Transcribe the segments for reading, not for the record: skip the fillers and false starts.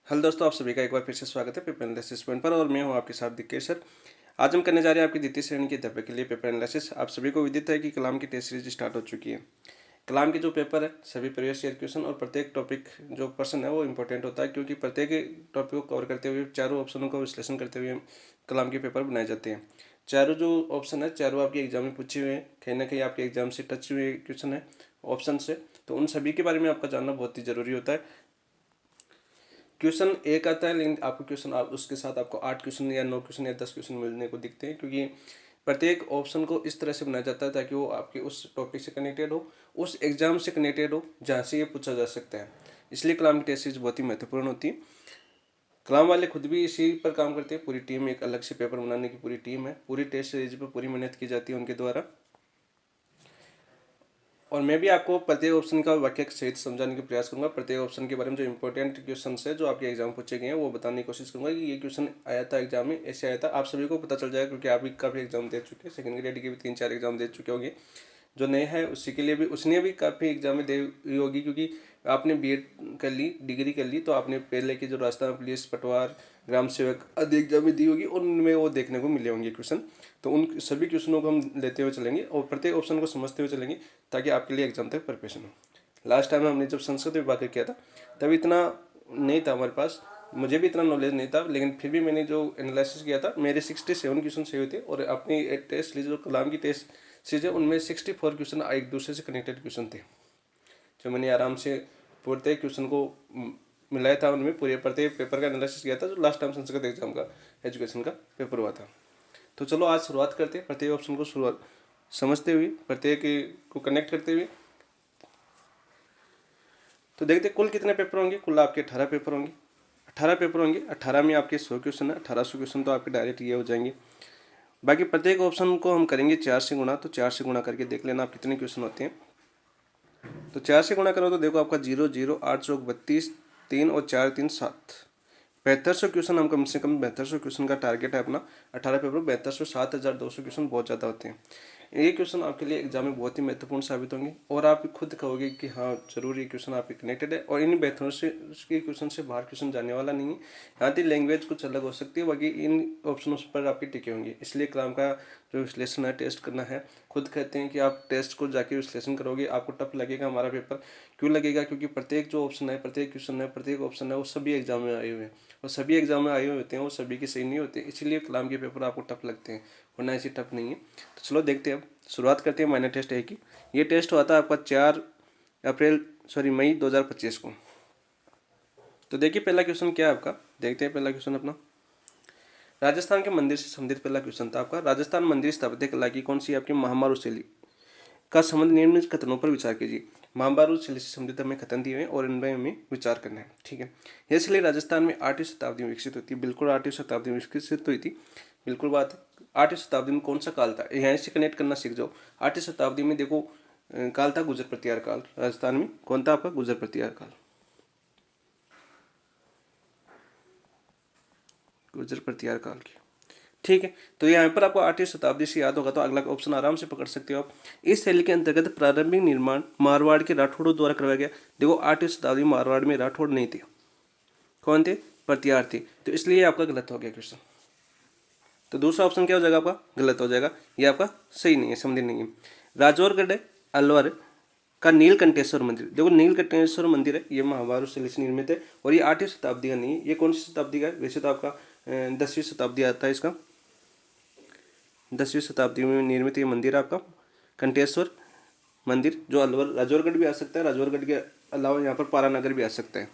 Hello दोस्तों, आप सभी का एक बार फिर से स्वागत है पेपर एनालिसिस पॉइंट पर। और मैं हूं आपके साथ दिकेश सर। आज हम करने जा रहे हैं आपकी द्वितीय श्रेणी के अध्यापक के लिए पेपर एनालिसिस। आप सभी को विदित है कि कलाम की टेस्ट सीरीज स्टार्ट हो चुकी है। कलाम के जो पेपर है सभी प्रीवियस ईयर क्वेश्चन और प्रत्येक टॉपिक जो पर्सन है वो इंपॉर्टेंट होता है, क्योंकि प्रत्येक टॉपिक को कवर करते हुए चारों ऑप्शनों का विश्लेषण करते हुए कलाम के पेपर बनाए जाते हैं। चारों जो ऑप्शन है चारों आपके एग्जाम में पूछे हुए हैं, कहीं ना कहीं आपके एग्जाम से टच हुए क्वेश्चन है ऑप्शन से, तो उन सभी के बारे में आपका जानना बहुत ही जरूरी होता है। क्वेश्चन एक आता है, लेकिन आपको क्वेश्चन आप उसके साथ आपको 8 क्वेश्चन या 9 क्वेश्चन या 10 क्वेश्चन मिलने को दिखते हैं, क्योंकि प्रत्येक ऑप्शन को इस तरह से बनाया जाता है ताकि वो आपके उस टॉपिक से कनेक्टेड हो, उस एग्जाम से कनेक्टेड हो जहाँ से ये पूछा जा सकता है। इसलिए कलाम की टेस्ट सीरीज बहुत ही महत्वपूर्ण होती है। कलाम वाले खुद भी इसी पर काम करते हैं, पूरी टीम, एक अलग से पेपर बनाने की पूरी टीम है, पूरी टेस्ट सीरीज पर पूरी मेहनत की जाती है उनके द्वारा। और मैं भी आपको प्रत्येक ऑप्शन का वाक्य सहित समझाने का प्रयास करूंगा। प्रत्येक ऑप्शन के बारे में जो इंपॉर्टेंट क्वेश्चन है जो आपके एग्जाम पूछे गए हैं वो बताने की कोशिश करूंगा कि ये क्वेश्चन आया था एग्जाम में, ऐसे आया था। आप सभी को पता चल जाएगा क्योंकि आप भी काफ़ी एग्जाम दे चुके हैं, सेकंड ग्रेड के भी 3-4 एग्जाम दे चुके होंगे। जो नए हैं उसी के लिए भी, उसने भी काफ़ी एग्जाम में दी होगी, क्योंकि आपने बीएड कर ली, डिग्री कर ली, तो आपने पहले की जो राजस्थान पुलिस, पटवार, ग्राम सेवक आदि एग्जाम में दी होगी, उनमें वो देखने को मिले होंगे क्वेश्चन। तो उन सभी क्वेश्चनों को हम लेते हुए चलेंगे और प्रत्येक ऑप्शन को समझते हुए चलेंगे ताकि आपके लिए एग्जाम तक प्रिपरेशन हो। लास्ट टाइम हमने जब संस्कृत विभाग का किया था तब इतना नहीं था हमारे पास, मुझे भी इतना नॉलेज नहीं था, लेकिन फिर भी मैंने जो एनालिसिस किया था मेरे 67 क्वेश्चन सही हुए थे। और अपनी टेस्ट लीजिए जो कलाम की टेस्ट सीरीज है उनमें 64 क्वेश्चन एक दूसरे से कनेक्टेड क्वेश्चन थे, जो मैंने आराम से प्रत्येक क्वेश्चन को मिलाया था, उनमें पूरे प्रत्येक पेपर का एनालिसिस किया था जो लास्ट टाइम संस्कृत एग्जाम का एजुकेशन का पेपर हुआ था। तो चलो आज शुरुआत करते हैं, प्रत्येक ऑप्शन को शुरुआत समझते हुए, प्रत्येक को कनेक्ट करते हुए। तो देखते कुल कितने पेपर होंगे। कुल आपके 18 पेपर होंगे। 18 पेपर होंगे, 18 में आपके 100 क्वेश्चन है। 1800 क्वेश्चन तो आपके डायरेक्ट ये हो जाएंगे। बाकी प्रत्येक ऑप्शन को हम करेंगे 4 से गुणा, तो 4 से गुणा करके देख लेना आप कितने क्वेश्चन होते हैं। तो 4 से गुणा करो तो देखो आपका 0 0 8 चौक 32, 3 और 4 3 7, 7200 क्वेश्चन हम कम से कम 7200 क्वेश्चन का टारगेट है अपना। 18 पेपर 7200, 7200 क्वेश्चन बहुत ज़्यादा होते हैं। ये क्वेश्चन आपके लिए एग्जाम में बहुत ही महत्वपूर्ण साबित होंगे और आप खुद कहोगे कि हाँ जरूर ये क्वेश्चन आपके कनेक्टेड है। और इन बेहतर से उसके क्वेश्चन से बाहर क्वेश्चन जाने वाला नहीं है। यहाँ की लैंग्वेज कुछ अलग हो सकती है, बाकी इन ऑप्शनों पर आपके टिके होंगे। इसलिए कलाम का जो विश्लेषण है, टेस्ट करना है, खुद कहते हैं कि आप टेस्ट को जाके विश्लेषण करोगे आपको टफ लगेगा हमारा पेपर। क्यों लगेगा? क्योंकि प्रत्येक जो ऑप्शन है, प्रत्येक क्वेश्चन है, प्रत्येक ऑप्शन है वो सभी एग्जाम में आए हुए हैं, और सभी एग्जाम में आए हुए होते हैं, वो सभी के सही नहीं होते, इसलिए कलाम के पेपर आपको टफ लगते हैं, वरना ऐसी टफ नहीं है। तो चलो देखते हैं, अब शुरुआत करते हैं माइनर टेस्ट है की। ये टेस्ट हुआ था आपका 4 मई 2025 को। तो देखिए पहला क्वेश्चन क्या है आपका, देखते हैं पहला क्वेश्चन अपना। राजस्थान के मंदिर से संबंधित पहला क्वेश्चन था आपका। राजस्थान मंदिर स्थापत्य कला की कौन सी आपकी महामारू शैली का संबंध निम्नलिखित कथनों पर विचार कीजिए। महामारू शैली से संबंधित हमें कथन दिए हुए हैं और इनमें हमें विचार करना है, ठीक है। यह शैली राजस्थान में 8वीं शताब्दी में विकसित हुई थी। बिल्कुल 8वीं शताब्दी में विकसित हुई थी, बिल्कुल बात है। 8वीं शताब्दी में कौन सा काल था, यहाँ से कनेक्ट करना सीख जाओ। 8वीं शताब्दी में देखो काल था गुजर प्रतिहार काल। राजस्थान में कौन था आपका? गुजर प्रतिहार काल, गुजर प्रतिहार काल की, ठीक है। तो यहाँ पर आपको 8वीं शताब्दी से याद होगा तो अगला ऑप्शन आराम से पकड़ सकते हो आप। इस शैली के अंतर्गत प्रारंभिक निर्माण मारवाड़ के राठौड़ों द्वारा करवाया गया। देखो 8वीं शताब्दी में मारवाड़ में राठौड़ नहीं थे, कौन थे? प्रतिहार थे, तो इसलिए आपका गलत हो गया क्वेश्चन। तो दूसरा ऑप्शन क्या हो जाएगा आपका? गलत हो जाएगा, ये आपका सही नहीं है, समझे नहीं है। राजौरगढ़ अलवर का नीलकंठेश्वर मंदिर, देखो नीलकंठेश्वर मंदिर है, ये महाभारत शैली से निर्मित है और ये 8वीं शताब्दी का नहीं है। ये कौन सी शताब्दी का है? वैसे तो आपका 10वीं शताब्दी आता है इसका, 10वीं शताब्दी में निर्मित ये मंदिर आपका कंठेश्वर मंदिर, जो अलवर राजौरगढ़ भी आ सकता है, राजौरगढ़ के अलावा यहाँ पर पारानगर भी आ सकता है।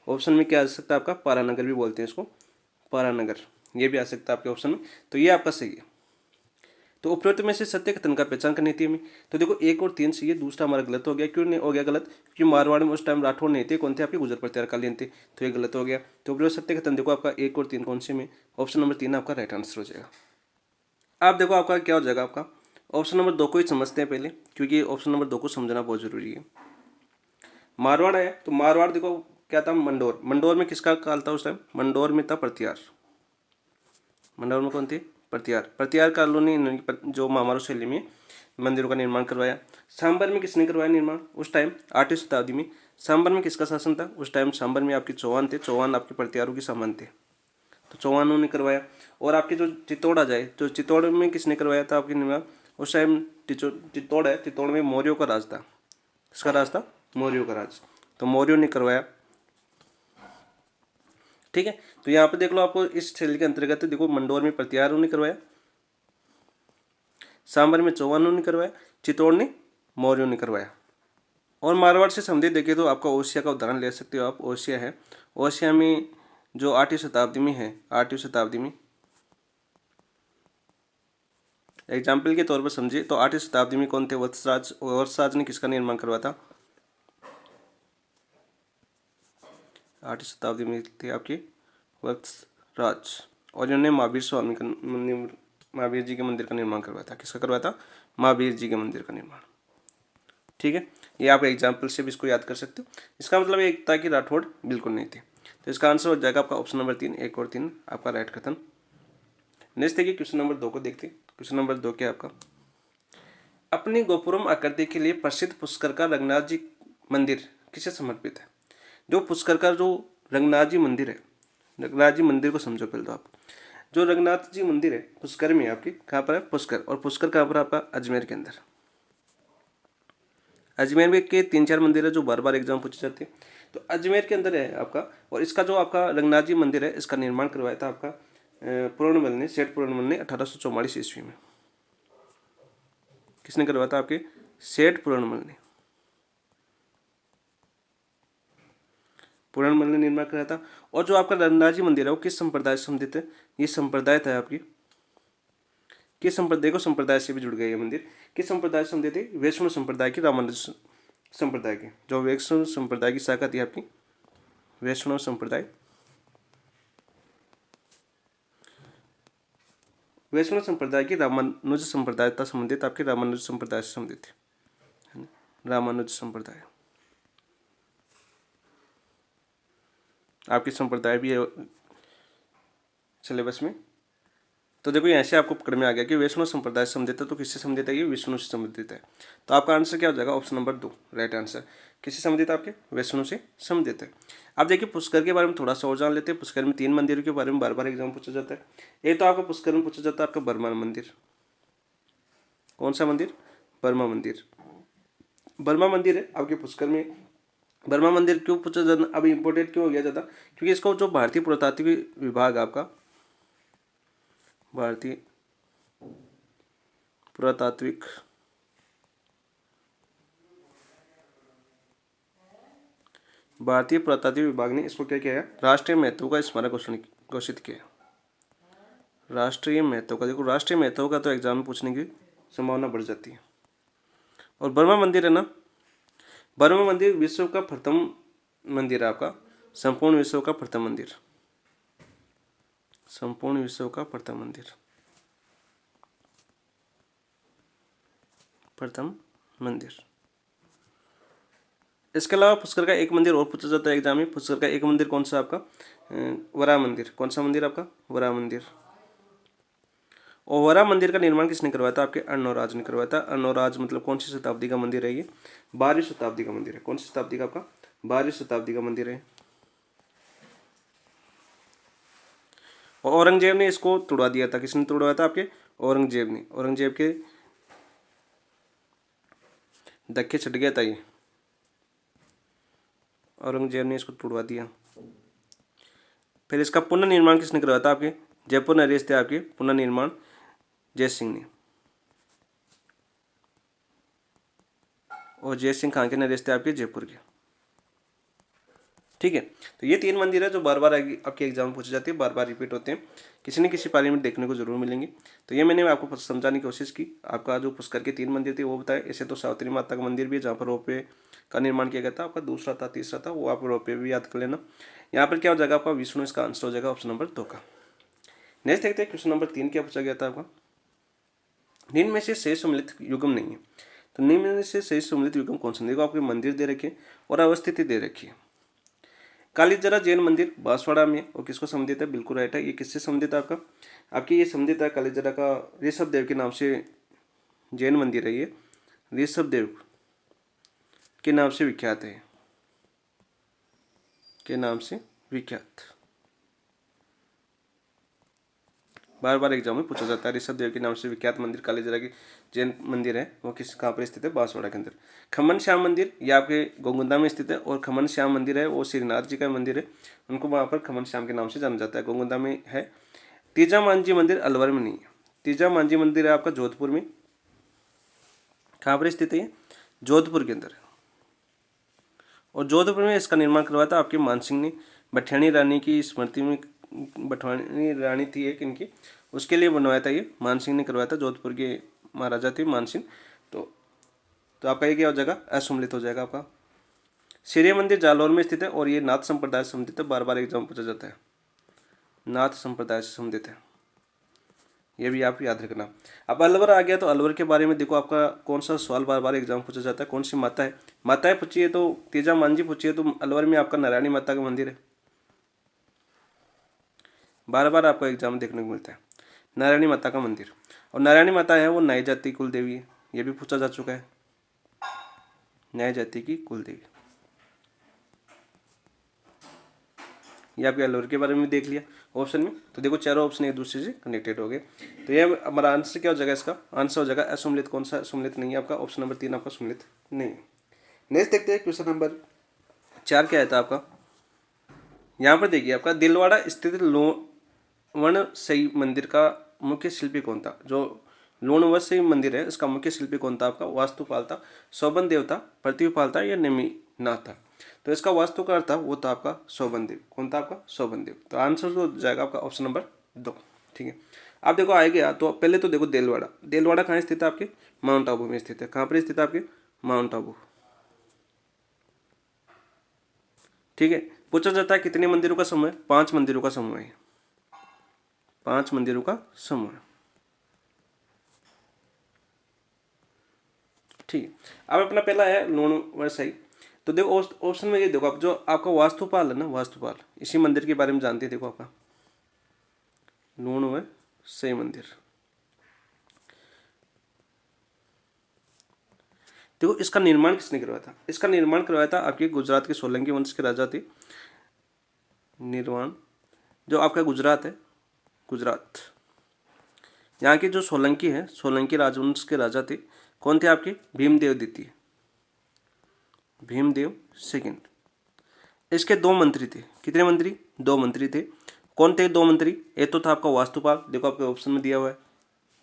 ऑप्शन में क्या आ सकता है आपका? पारानगर भी बोलते हैं इसको, पारानगर, ये भी आ सकता है आपके ऑप्शन में। तो ये आपका सही है। तो उपरोक्त में से सत्य कथन का पहचान करनी थी हमें। तो देखो 1 और 3 से ये दूसरा हमारा गलत हो गया। क्यों नहीं हो गया गलत? क्योंकि मारवाड़ में उस टाइम राठौड़ नहीं थे, कौन थे? आपके गुजर प्रतिहार कालीन थे, तो ये गलत हो गया। तो उपरोक्त सत्य कथन देखो आपका 1 और 3 कौन से में? ऑप्शन नंबर 3 आपका राइट आंसर हो जाएगा। आप देखो आपका क्या हो जाएगा, आपका ऑप्शन नंबर 2 को ही समझते हैं पहले, क्योंकि ऑप्शन नंबर 2 को समझना बहुत जरूरी है। मारवाड़ है, तो मारवाड़ देखो क्या था? मंडोर। मंडोर में किसका काल था उस टाइम? मंडोर में था प्रतिहार। मंडोर में कौन थे? प्रतिहार। प्रतिहार कालों ने जो महामारू शैली में मंदिरों का निर्माण करवाया। सांबर में किसने करवाया निर्माण उस टाइम? 8वीं शताब्दी में सांबर में किसका शासन था? उस टाइम सांबर में आपके चौहान थे, चौहान आपके प्रतिहारों के सामान थे, तो चौहानों ने करवाया। और आपके जो चित्तौड़ आ जाए, तो चित्तौड़ में किसने करवाया था आपके निर्माण? उस टाइम चित्तौड़ है, चित्तौड़ में मौर्यों का राज था। किसका राज था? मौर्यों का राज, तो मौर्यों ने करवाया। ठीक है, तो यहाँ पे देख लो, आपको इस शैली के अंतर्गत देखो, मंडोर में प्रतिहारों ने करवाया, सांबर में चौहानों ने करवाया, चित्तौड़ ने मौर्यों ने करवाया। और मारवाड़ से संबंधित देखें तो आपका ओसिया का उदाहरण ले सकते हो आप। ओसिया है, ओसिया में जो 8वीं शताब्दी में है, 8वीं शताब्दी में, एग्जाम्पल के तौर पर समझिए तो 8वीं शताब्दी में कौन थे? वत्सराज। वत्सराज ने किसका निर्माण करवाया था? 8वीं शताब्दी में थे आपके वत्सराज, और इन्होंने महावीर स्वामी का महावीर जी के मंदिर का निर्माण करवाया था। किसका करवाया था? महावीर जी के मंदिर का निर्माण। ठीक है, ये आप एग्जाम्पल से भी इसको याद कर सकते हो। इसका मतलब एक था कि राठौड़ बिल्कुल नहीं थे। तो इसका आंसर हो जाएगा आपका ऑप्शन नंबर 3, 1 और 3 आपका राइट कथन। नेक्स्ट देखिए, क्वेश्चन नंबर 2 को देखते हैं। क्वेश्चन नंबर 2 क्या आपका? अपनी गोपुरम आकृति के लिए प्रसिद्ध पुष्कर का रंगनाथ जी मंदिर किसे समर्पित है? जो पुष्कर का जो रंगनाथ जी मंदिर है, रंगनाथ जी मंदिर को समझो पहले तो आप। जो रंगनाथ जी मंदिर है पुष्कर में, आपकी कहाँ पर है? पुष्कर। और पुष्कर कहाँ पर? आपका अजमेर के अंदर। अजमेर में के 3-4 मंदिर है जो बार बार एग्जाम पूछे जाते हैं, तो अजमेर के अंदर है आपका। और इसका जो आपका रंगनाथ जी मंदिर है, इसका निर्माण करवाया था आपका पूर्णमल ने, सेठ पूर्णमल ने 1844 ईस्वी में। किसने करवाया था? आपके सेठ पूर्णमल ने। पूर्णमल ने निर्माण कराया था। और जो आपका रंगनाथ जी मंदिर है वो किस संप्रदाय से संबंधित है? ये संप्रदाय था आपकी किस संप्रदाय को? संप्रदाय से भी जुड़ गया ये मंदिर। किस संप्रदाय से संबंधित है? वैष्णव संप्रदाय की, रामानुज संप्रदाय की। जो वैष्णव संप्रदाय की शाखा थी आपकी, वैष्णव संप्रदाय, वैष्णव संप्रदाय की रामानुज संप्रदाय था संबंधित, आपके रामानुज संप्रदाय से संबंधित है, रामानुज संप्रदाय आपकी संप्रदाय भी है सिलेबस में। तो देखो यहाँ से आपको पकड़ में आ गया कि वैष्णव संप्रदाय से संबंधित है, तो किससे संबंधित है? ये विष्णु से संबंधित है। तो आपका आंसर क्या हो जाएगा? Option number 2 right answer. किससे संबंधित है? आपके वैष्णु से संबंधित है। अब देखिए पुष्कर के बारे में थोड़ा सा और जान लेते हैं। पुष्कर में 3 मंदिरों के बारे में बार बार एग्जाम पूछा जाता है। एक तो आपका पुष्कर में पूछा जाता है आपका बर्मा मंदिर। कौन सा मंदिर? बर्मा मंदिर। बर्मा मंदिर है आपके पुष्कर में। बर्मा मंदिर क्यों पूछा जाता? अब इम्पोर्टेंट क्यों हो गया ज़्यादा? क्योंकि इसको जो भारतीय पुरातात्विक विभाग आपका, भारतीय पुरातात्विक विभाग ने इसको क्या किया है? राष्ट्रीय महत्व का स्मारक घोषित किया। राष्ट्रीय महत्व का, देखो राष्ट्रीय महत्व का तो एग्जाम में पूछने की संभावना बढ़ जाती है। और बर्मा मंदिर है ना, बर्मा मंदिर विश्व का प्रथम मंदिर है आपका, संपूर्ण विश्व का प्रथम मंदिर, संपूर्ण विश्व का प्रथम मंदिर, प्रथम मंदिर। इसके अलावा पुष्कर का एक मंदिर और पूछा जाता है एग्जाम में। पुष्कर का एक मंदिर कौन सा? आपका वराह मंदिर। कौन सा मंदिर आपका? वराह मंदिर। और वराह मंदिर का निर्माण किसने करवाया था? आपके अर्णोराज ने करवाया था। अर्णोराज मतलब कौन सी शताब्दी का मंदिर है? ये 12वीं शताब्दी का मंदिर है। कौन सी शताब्दी का? आपका 12वीं शताब्दी का मंदिर है। और औरंगजेब ने इसको तोड़वा दिया था। किसने तोड़वाया था? आपके औरंगजेब ने। औरंगजेब के धक्के छट गया था ये, औरंगजेब ने इसको तोड़वा दिया। फिर इसका पुनर्निर्माण किसने करवाया था? आपके जयपुर नरेश थे आपके पुनर्निर्माण जय सिंह ने। और जय सिंह खान के नरेश थे आपके जयपुर के। ठीक है, तो ये 3 मंदिर है जो बार बार आपके एग्जाम में पूछे जाते हैं, बार बार रिपीट होते हैं, किसी न किसी पारी में देखने को जरूर मिलेंगे। तो ये मैंने आपको समझाने की कोशिश की। आपका जो पुष्कर के 3 मंदिर थे वो बताए। ऐसे तो सावित्री माता का मंदिर भी है जहाँ पर रोपवे का निर्माण किया गया था। आपका दूसरा था, तीसरा था, वो आप रोपवे भी याद कर लेना। यहाँ पर क्या हो जाएगा? आपका विष्णु। इसका आंसर हो जाएगा ऑप्शन नंबर 2 का। नेक्स्ट देखते हैं क्वेश्चन नंबर 3 क्या पूछा गया था आपका? निम्न में से सही सम्मिलित युग्म नहीं है, तो निम्न में से सही सम्मिलित युग्म कौन सा? देखो आपके मंदिर दे रखे और अवस्थिति दे रखी है। कालीजरा जैन मंदिर बांसवाड़ा में, और किसको संबंधित है? बिल्कुल राइट है। ये किससे संबंधित है? आपकी ये संबंधित है कालीजरा का ऋषभ देव के नाम से जैन मंदिर है। ये ऋषभ देव के नाम से विख्यात है। के नाम से विख्यात। बार बार एग्जाम में पूछा जाता है। ऋषभ देव के नाम से विख्यात मंदिर कालीजरा की जैन मंदिर है, वो किस कहाँ पर स्थित है? बांसवाड़ा के अंदर। खमन श्याम मंदिर ये आपके गोगुंदा में स्थित है, और खमन श्याम मंदिर है वो श्रीनाथ जी का मंदिर है, उनको वहाँ पर खमन श्याम के नाम से जाना जाता है, गोगुंदा में है। तीजा मांझी मंदिर अलवर में नहीं है। तीजा मांझी मंदिर है आपका जोधपुर में। कहाँ पर स्थित है? जोधपुर के अंदर। और जोधपुर में इसका निर्माण करवाया था आपके मानसिंह ने। भठियाणी रानी की स्मृति में, भठियाणी रानी थी एक इनकी, उसके लिए बनवाया था ये, मानसिंह ने करवाया था। जोधपुर के महाराजा थे मानसिंह। तो आपका ये क्या हो जाएगा? असुमलित हो जाएगा आपका। सूर्य मंदिर जालौर में स्थित है, और ये नाथ संप्रदाय से संबंधित है, बार बार एग्जाम पूछा जाता है। नाथ संप्रदाय से संबंधित है, ये भी आप याद रखना। अब अलवर आ गया, तो अलवर के बारे में देखो आपका कौन सा सवाल बार बार एग्जाम पूछा जाता है? कौन सी माता है? माताएं पूछी है तो तीजा मांझी पूछी है, तो अलवर में आपका नारायणी माता का मंदिर है। बार बार आपको एग्जाम देखने को मिलता है नारायणी माता का मंदिर। और नारायणी माता है वो नाई जाति कुल देवी है, ये भी पूछा जा चुका है, न्याय जाति की कुल देवी। ये आपके अलवर के बारे में देख लिया ऑप्शन में। तो देखो चारों ऑप्शन एक दूसरे से कनेक्टेड हो गए। तो ये हमारा आंसर क्या हो जाएगा? इसका आंसर हो जाएगा असुमलित। कौन सा असुमलित नहीं है आपका? ऑप्शन नंबर 3 आपका सुमलित नहीं है। नेक्स्ट देखते हैं क्वेश्चन नंबर 4 क्या था आपका। यहाँ पर देखिए आपका दिलवाड़ा स्थित लोणवसई मंदिर का मुख्य शिल्पी कौन था? जो लोणवसई मंदिर है इसका मुख्य शिल्पी कौन था आपका? वास्तुपाल था, शोभन देव था, पृथ्वीपाल था, या नेमिनाथ था? तो इसका वास्तुकार था वो था आपका शोभन देव। कौन था आपका? शोभन देव। तो आंसर तो जाएगा आपका ऑप्शन नंबर 2। ठीक है, आप देखो आए गया। तो पहले तो देखो देलवाड़ा, देलवाड़ा कहाँ स्थित है? आपके माउंट आबू में स्थित है। कहाँ पर स्थित है? आपके माउंट आबू। ठीक है, पूछा जाता है कितने मंदिरों का समूह है? 5 मंदिरों का समूह है, 5 मंदिरों का समूह है। ठीक है, अब अपना पहला है लोणवसई। तो देखो ऑप्शन में ये देखो आप, जो आपका वास्तुपाल है ना, वास्तुपाल इसी मंदिर के बारे में जानते हैं। देखो आपका लोणवसई मंदिर, देखो इसका निर्माण किसने करवाया था? इसका निर्माण करवाया था आपके गुजरात के सोलंकी वंश के राजा थे। निर्माण जो आपका गुजरात है, गुजरात यहाँ के जो सोलंकी है, सोलंकी राजवंश के राजा थे। कौन थे आपके? भीमदेव द्वितीय, भीमदेव सेकंड। इसके 2 मंत्री थे। कितने मंत्री? 2 मंत्री थे। कौन थे 2 मंत्री? एक तो था आपका वास्तुपाल, देखो आपके ऑप्शन में दिया हुआ है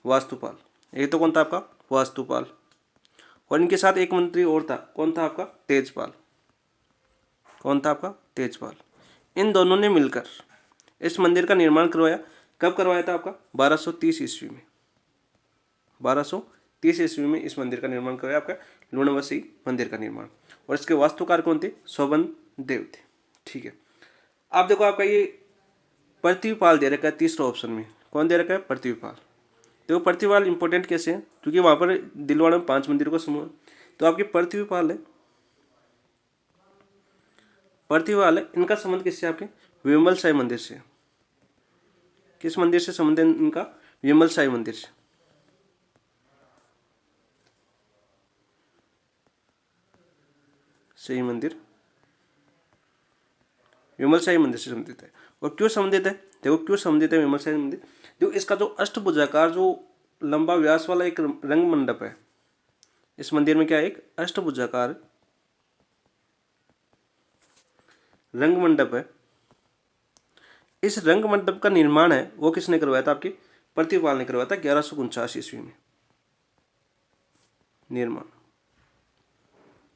वास्तुपाल। एक तो कौन था आपका? वास्तुपाल। और इनके साथ एक मंत्री और था। कौन था आपका? तेजपाल। कौन था आपका? तेजपाल। इन दोनों ने मिलकर इस मंदिर का निर्माण करवाया। कब करवाया था आपका? 1230 ईस्वी में। 1230 ईस्वी में इस मंदिर का निर्माण करवाया आपका लोणवसई मंदिर का निर्माण। और इसके वास्तुकार कौन थे? शोभन देव थे। ठीक है, आप देखो आपका ये पृथ्वीपाल दे रखा है तीसरा ऑप्शन में। कौन दे रखा है? पृथ्वीपाल। देखो पृथ्वीपाल इंपॉर्टेंट कैसे है? क्योंकि वहां पर दिलवाड़ा में 5 मंदिरों का समूह है। तो आपके पृथ्वीपाल है, पृथ्वीपाल है, इनका संबंध किससे? आपके विमल साई मंदिर से। किस मंदिर से संबंध है इनका? विमल साई मंदिर से। सही मंदिर विमल साई मंदिर से संबंधित है। और क्यों संबंधित है? देखो क्यों संबंधित है विमल साई मंदिर। देखो इसका जो अष्टभुजाकार जो लंबा व्यास वाला एक रंग मंडप है, इस मंदिर में क्या है? एक अष्टभुजाकार रंग मंडप है। इस रंग मंडप का निर्माण है वो किसने करवाया था? आपके पृथ्वीपाल ने करवाया था 1149 ईस्वी में। निर्माण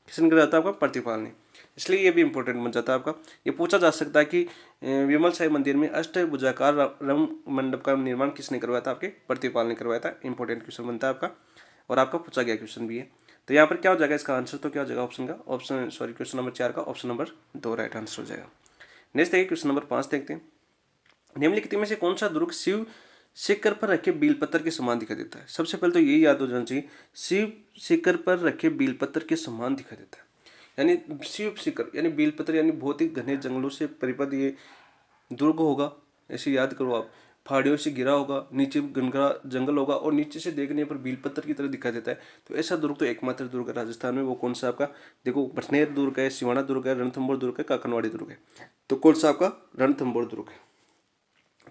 किसने करवाया था? आपका पृथ्वीपाल ने। इसलिए ये भी इंपॉर्टेंट बन जाता है आपका। ये पूछा जा सकता है कि विमल साई मंदिर में अष्टभुजाकार रंग मंडप का निर्माण किसने करवाया था? आपके पृथ्वीपाल ने करवाया था। इंपॉर्टेंट क्वेश्चन बनता है आपका, और आपका पूछा गया क्वेश्चन भी है। तो यहाँ पर क्या हो जाएगा इसका आंसर? तो क्या हो जाएगा ऑप्शन का? क्वेश्चन नंबर 4 का ऑप्शन नंबर 2 राइट आंसर हो जाएगा। नेक्स्ट देखिए क्वेश्चन नंबर 5 देखते हैं। निम्नलिखित में से कौन सा दुर्ग शिव शिखर पर रखे बेलपत्र के समान दिखाई देता है? सबसे पहले तो यही याद हो जाना चाहिए, शिव शिखर पर रखे बेलपत्र के समान दिखाई देता है। यानी शिव शिखर यानी बेलपत्र यानी बहुत ही घने जंगलों से परिपद ये दुर्ग होगा, ऐसे याद करो आप। पहाड़ियों से घिरा होगा, नीचे घनघोर जंगल होगा और नीचे से देखने पर भील पत्थर की तरह दिखाई देता है। तो ऐसा दुर्ग तो एकमात्र दुर्ग है राजस्थान में। वो कौन सा आपका, देखो बटनेर दुर्ग है, सिवाना दुर्ग है, रणथंभौर दुर्ग है, काकनवाड़ी दुर्ग है। तो कौन सा आपका, रणथंभौर दुर्ग है।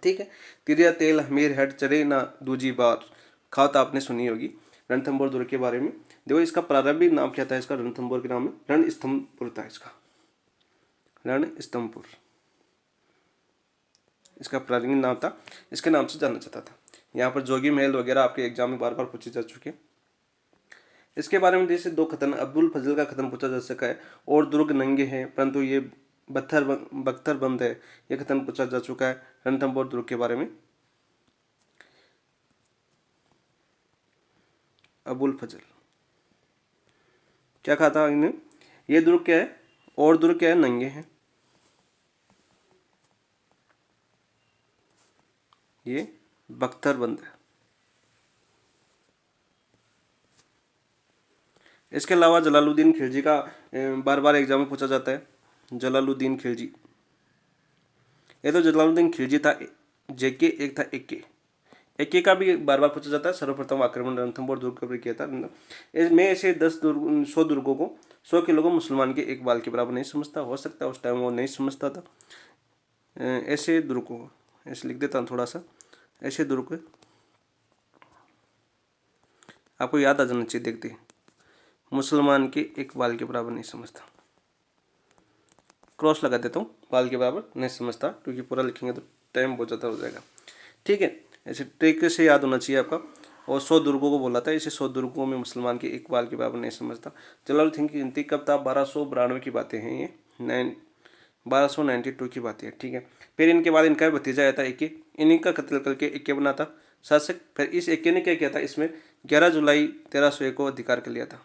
ठीक है। तिरिया तेल हमीर हेड चढ़े ना दूजी बार, खात आपने सुनी होगी रणथंभौर दुर्ग के बारे में। देखो इसका प्रारंभिक नाम क्या था, इसका रणथंभौर के नाम में रणस्तंभपुर था। इसका रणस्तंभपुर इसका प्रारंभिक नाम था, इसके नाम से जाना जाता था। यहाँ पर जोगी महल वगैरह आपके एग्जाम में बार बार पूछे जा चुके हैं। इसके बारे में जैसे दो खतन, अब्दुल फजल का खतन पूछा जा सका है, और दुर्ग नंगे हैं परंतु ये बख्तर बंद है, ये खतन पूछा जा चुका है रणथंभौर दुर्ग के बारे में। अबुल फजल क्या कहा था इन्हें, ये दुर्ग क्या है, और दुर्ग क्या है, नंगे हैं, ये बख्तर बंद है। इसके अलावा जलालुद्दीन खिलजी का बार बार एग्जाम में पूछा जाता है। जलालुद्दीन खिलजी, ये तो जलालुद्दीन खिलजी था जेके, एक था एके। एके का भी बार बार पूछा जाता है। सर्वप्रथम आक्रमण रणथंभौर दुर्ग पर किया था। मैं ऐसे 100 दुर्गों को, 100 किलो को मुसलमान के एक बाल के बराबर नहीं समझता। हो सकता है उस टाइम वो नहीं समझता था। ऐसे दुर्गों को ऐसे लिख देता हूँ थोड़ा सा, ऐसे दुर्ग आपको याद आ जाना चाहिए। देखते मुसलमान के एक बाल के बराबर नहीं समझता, क्रॉस लगा देता हूँ, बाल के बराबर नहीं समझता, क्योंकि पूरा लिखेंगे तो टाइम बहुत ज़्यादा हो जाएगा। ठीक है, ऐसे ट्रिक से याद होना चाहिए आपका। और 100 दुर्गों को बोला था, इसे 100 दुर्गों में मुसलमान के एक बाल के बराबर नहीं समझता। जलालुद्दीन की गिनती कब था, 1292 की बातें हैं ये, 1292 की बातें हैं। ठीक है। फिर इनके बाद इनका भतीजा आया था एके, इन्हीं का कत्ल करके एके बना था शासक। फिर इस एके ने क्या किया था, इसमें 11 जुलाई 1301 को अधिकार कर लिया था।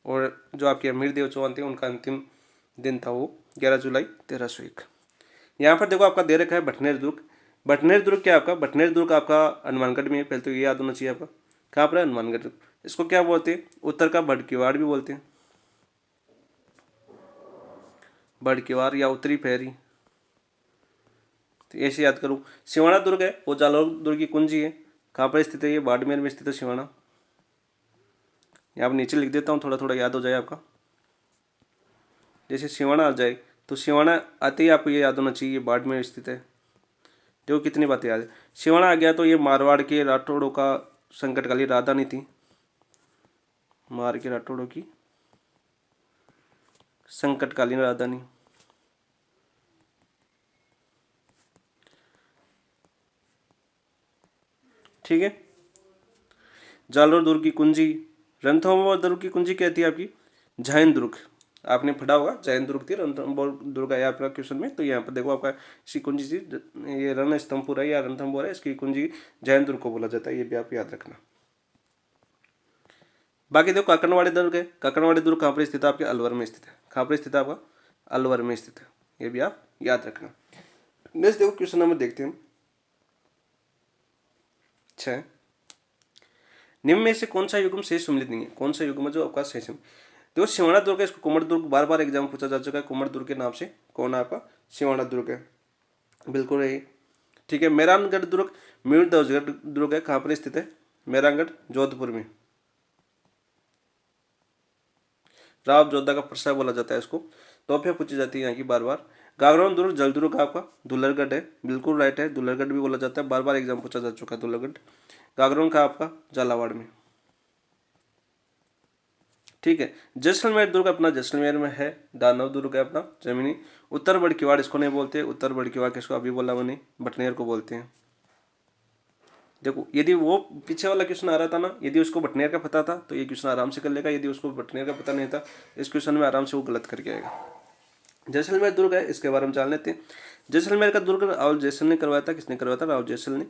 और जो आपके अमीरदेव चौहान थे उनका अंतिम दिन था वो 11 जुलाई 1301। यहाँ पर देखो आपका दे रखा है बटनेर दुर्ग। बटनेर दुर्ग क्या आपका, बटनेर दुर्ग आपका हनुमानगढ़ में है। पहले तो ये याद होना चाहिए आपका, कहाँ पर है, हनुमानगढ़। इसको क्या बोलते हैं, उत्तर का बड़किवाड़ भी बोलते हैं, बड़किवाड़ या उत्तरी पहरी। तो ऐसे याद करूँ। सिवाना दुर्ग है, वो जालौर दुर्ग की कुंजी है। कहाँ पर स्थित है, ये बाड़मेर में स्थित है सिवाना। यहाँ पर नीचे लिख देता हूँ, थोड़ा थोड़ा याद हो जाए आपका। जैसे सिवाना आ जाए तो सिवाना आते ही आपको ये याद होना चाहिए, ये बाड़मेर स्थित है। देखो कितनी बातें याद है। सिवाना आ गया तो ये मारवाड़ के राठौड़ों का संकटकालीन राजधानी थी, मार के राठौड़ों की संकटकालीन राजधानी। ठीक है। जालोर दुर्ग की कुंजी, रणथंभौर दुर्ग की कुंजी क्या थी आपकी, जैन दुर्ग। आपने पढ़ा होगा जैन दुर्ग थी, रणथंभौर दुर्ग आया आपका क्वेश्चन में। तो यहाँ पर देखो आपका इसकी कुंजी थी, ये रणस्तंभपुर है या रणथंभौर है, इसकी कुंजी जैन दुर्ग को बोला जाता है, ये भी आप याद रखना। बाकी देखो काकड़वाड़ी दुर्ग है। काकड़वाड़ी दुर्ग कहाँ पर स्थित है, आपके अलवर में स्थित है। कहाँ पर स्थित है आपका, अलवर में स्थित है, ये भी आप याद रखना। नेक्स्ट देखो क्वेश्चन नंबर देखते हैं 6। निम्न में से कौन सा युग्म सही सम्मिलित नहीं है, कौन सा युग्म जो आपका सही सम्मिलित। देखो सिवाना दुर्ग है, इसको कुमार दुर्ग बार बार एग्जाम पूछा जा चुका है। कुमार दुर्ग के नाम से कौन है आपका, सिवाना दुर्ग है, बिल्कुल है। ठीक है। मेहरानगढ़ दुर्ग मीरध्वजगढ़ दुर्ग है, कहाँ पर स्थित है, मेहरानगढ़ जोधपुर में। राव जोधा का प्रसाद बोला जाता है इसको। तोहफे पूछी जाती है यहाँ की बार बार। गागरोन दुर्ग जल दुर्ग आपका दुल्लरगढ़ है, बिल्कुल राइट है, दुल्लरगढ़ भी बोला जाता है, बार बार एग्जाम पूछा जा चुका है दुल्लरगढ़। गागरोन का आपका झालावाड़ में। ठीक है। जैसलमेर दुर्ग अपना जैसलमेर में है। दानव दुर्ग है अपना जमीनी। उत्तर बड़किवाड़ इसको नहीं बोलते, उत्तर बड़किवाड़ किसको अभी बोला मैंने, बटनेर को बोलते हैं। देखो यदि वो पीछे वाला क्वेश्चन आ रहा था ना, यदि उसको बटनेर का पता था तो ये क्वेश्चन आराम से कर लेगा। यदि उसको बटनेर का पता नहीं था, इस क्वेश्चन में आराम से वो गलत करके आएगा। जैसलमेर दुर्ग है, इसके बारे में जान लेते हैं। जैसलमेर का दुर्ग राव जैसल ने करवाया था। किसने करवाया था, राव जैसल ने।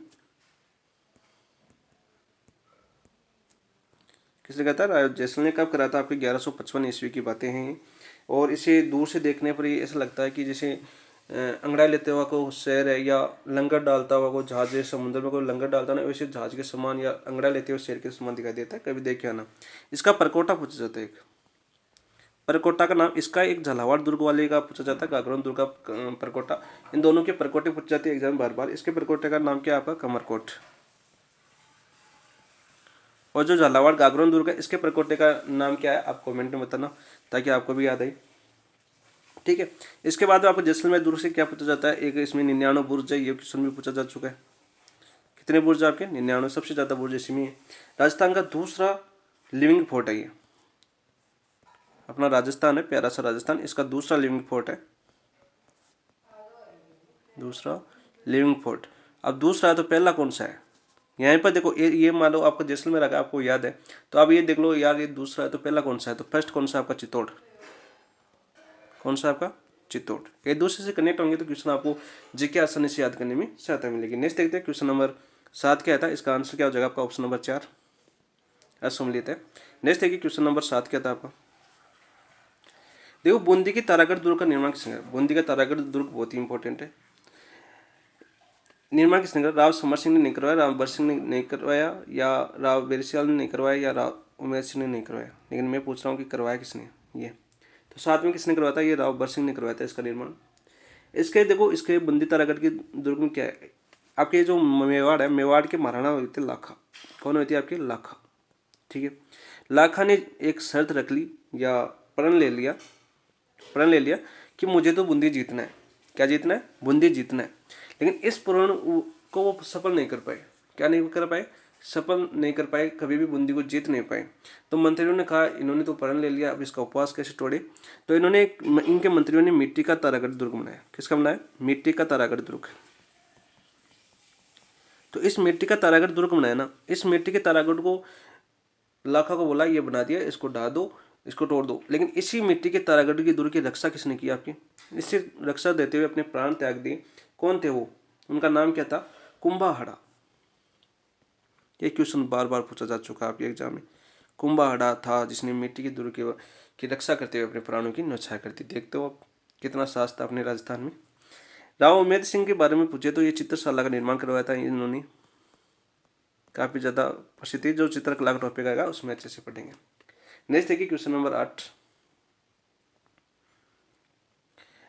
किसने कहा था, राव जैसल ने। कब कराया था, आपके 1155 ईस्वी की बातें हैं। और इसे दूर से देखने पर ये ऐसा लगता है कि जैसे अंगड़ाई लेते हुआ को शेर है, या लंगर डालता हुआ को जहाज, समुद्र में कोई लंगर डालता ना, वैसे जहाज के समान या अंगड़ा लेते हुए शेर के समान दिखाई देता है। कभी देखे आना। इसका परकोटा पूछा जाता है एक, परकोटा का नाम, इसका एक झालावाड़ दुर्ग वाले का पूछा जाता है, गागरोन दुर्ग का परकोटा, इन दोनों के परकोटे पूछे जाते हैं एग्जाम में बार बार। इसके परकोटे का नाम क्या है आपका, कमरकोट। और जो झालावाड़ गागरोन दुर्ग है इसके परकोटे का नाम क्या है, आप कमेंट में बताना ताकि आपको भी याद आए। ठीक है, इसके बाद आपको जैसलमेर दुर्ग से क्या पूछा जाता है, एक इसमें 99 बुर्ज है, ये क्वेश्चन भी पूछा जा चुका है। कितने बुर्ज आपके, 99, सबसे ज्यादा बुर्ज इसी में है। राजस्थान का दूसरा लिविंग फोर्ट है ये, अपना राजस्थान है, प्यारा सा राजस्थान, इसका दूसरा लिविंग फोर्ट है, दूसरा लिविंग फोर्ट। अब दूसरा है तो पहला कौन सा है, यहाँ पर देखो ये मान लो आपको जैसलमेर अगर आपको याद है तो आप ये देख लो यार, ये दूसरा है तो पहला कौन सा है, तो फर्स्ट कौन सा आपका, चित्तौड़। कौन सा आपका, चित्तौड़। ये दूसरे से कनेक्ट होंगे तो क्वेश्चन आपको जीके आसानी से याद करने में सहायता मिलेगी। नेक्स्ट देखते हैं क्वेश्चन नंबर 7 क्या था, इसका आंसर क्या हो जाएगा आपका, ऑप्शन नंबर 4 असम्मिलित है। नेक्स्ट देखिए क्वेश्चन नंबर 7 क्या था आपका, देखो बूंदी की तारागढ़ दुर्ग का निर्माण किसने किया। बूंदी का तारागढ़ दुर्ग बहुत ही इंपॉर्टेंट है। निर्माण किसने करा, राव समर सिंह ने नहीं करवाया, राव बर सिंह ने नहीं करवाया, या राव बेरसियाल ने नहीं करवाया, या राव उमेर सिंह ने नहीं करवाया। लेकिन मैं पूछ रहा हूँ कि करवाया किसने, ये तो 7 में किसने करवाया था, ये राव बर सिंह ने करवाया था इसका निर्माण। इसके देखो इसके बूंदी तारागढ़ के दुर्ग में क्या है, आपके जो मेवाड़ है, मेवाड़ के महाराणा हुए थे लाखा। कौन हुए थे आपके, लाखा। ठीक है, लाखा ने एक शर्त रख ली या प्रण ले लिया कि मुझे तो बूंदी जीतना है। क्या जीतना है, बूंदी जीतना है। लेकिन इस प्रण को वो सफल नहीं कर पाए। क्या नहीं कर पाए, सफल नहीं कर पाए, कभी भी बूंदी को जीत नहीं पाए। तो मंत्रियों ने कहा इन्होंने तो प्रण ले लिया, अब इसका उपवास कैसे तोड़े। तो इनके मंत्रियों ने मिट्टी का तारागढ़ दुर्ग बनाया। किसका बनाया, मिट्टी का तारागढ़ दुर्ग। तो इस मिट्टी का तारागढ़ दुर्ग बनाया ना, इस मिट्टी के तारागढ़ को लाखा को बोला ये बना दिया, इसको ढा दो, इसको तोड़ दो। लेकिन इसी मिट्टी के तारागढ़ की दुर्ग की रक्षा किसने की आपकी, इससे रक्षा देते हुए अपने प्राण त्याग दिए। कौन थे वो, उनका नाम क्या था, कुंभाहड़ा। ये क्वेश्चन बार बार पूछा जा चुका है आपके एग्जाम में। कुंभाहड़ा था जिसने मिट्टी की दुर्ग की रक्षा करते हुए अपने प्राणों की न्यौछावर कर दी। देखते हो आप कितना साहस था अपने राजस्थान में। राव उमेद सिंह के बारे में पूछे तो ये चित्रशाला का निर्माण करवाया था इन्होंने, काफी ज्यादा प्रसिद्ध है। जो चित्रकला का टॉपिक आएगा उसमें अच्छे से पढ़ेंगे। नेक्स्ट देखिए क्वेश्चन नंबर 8,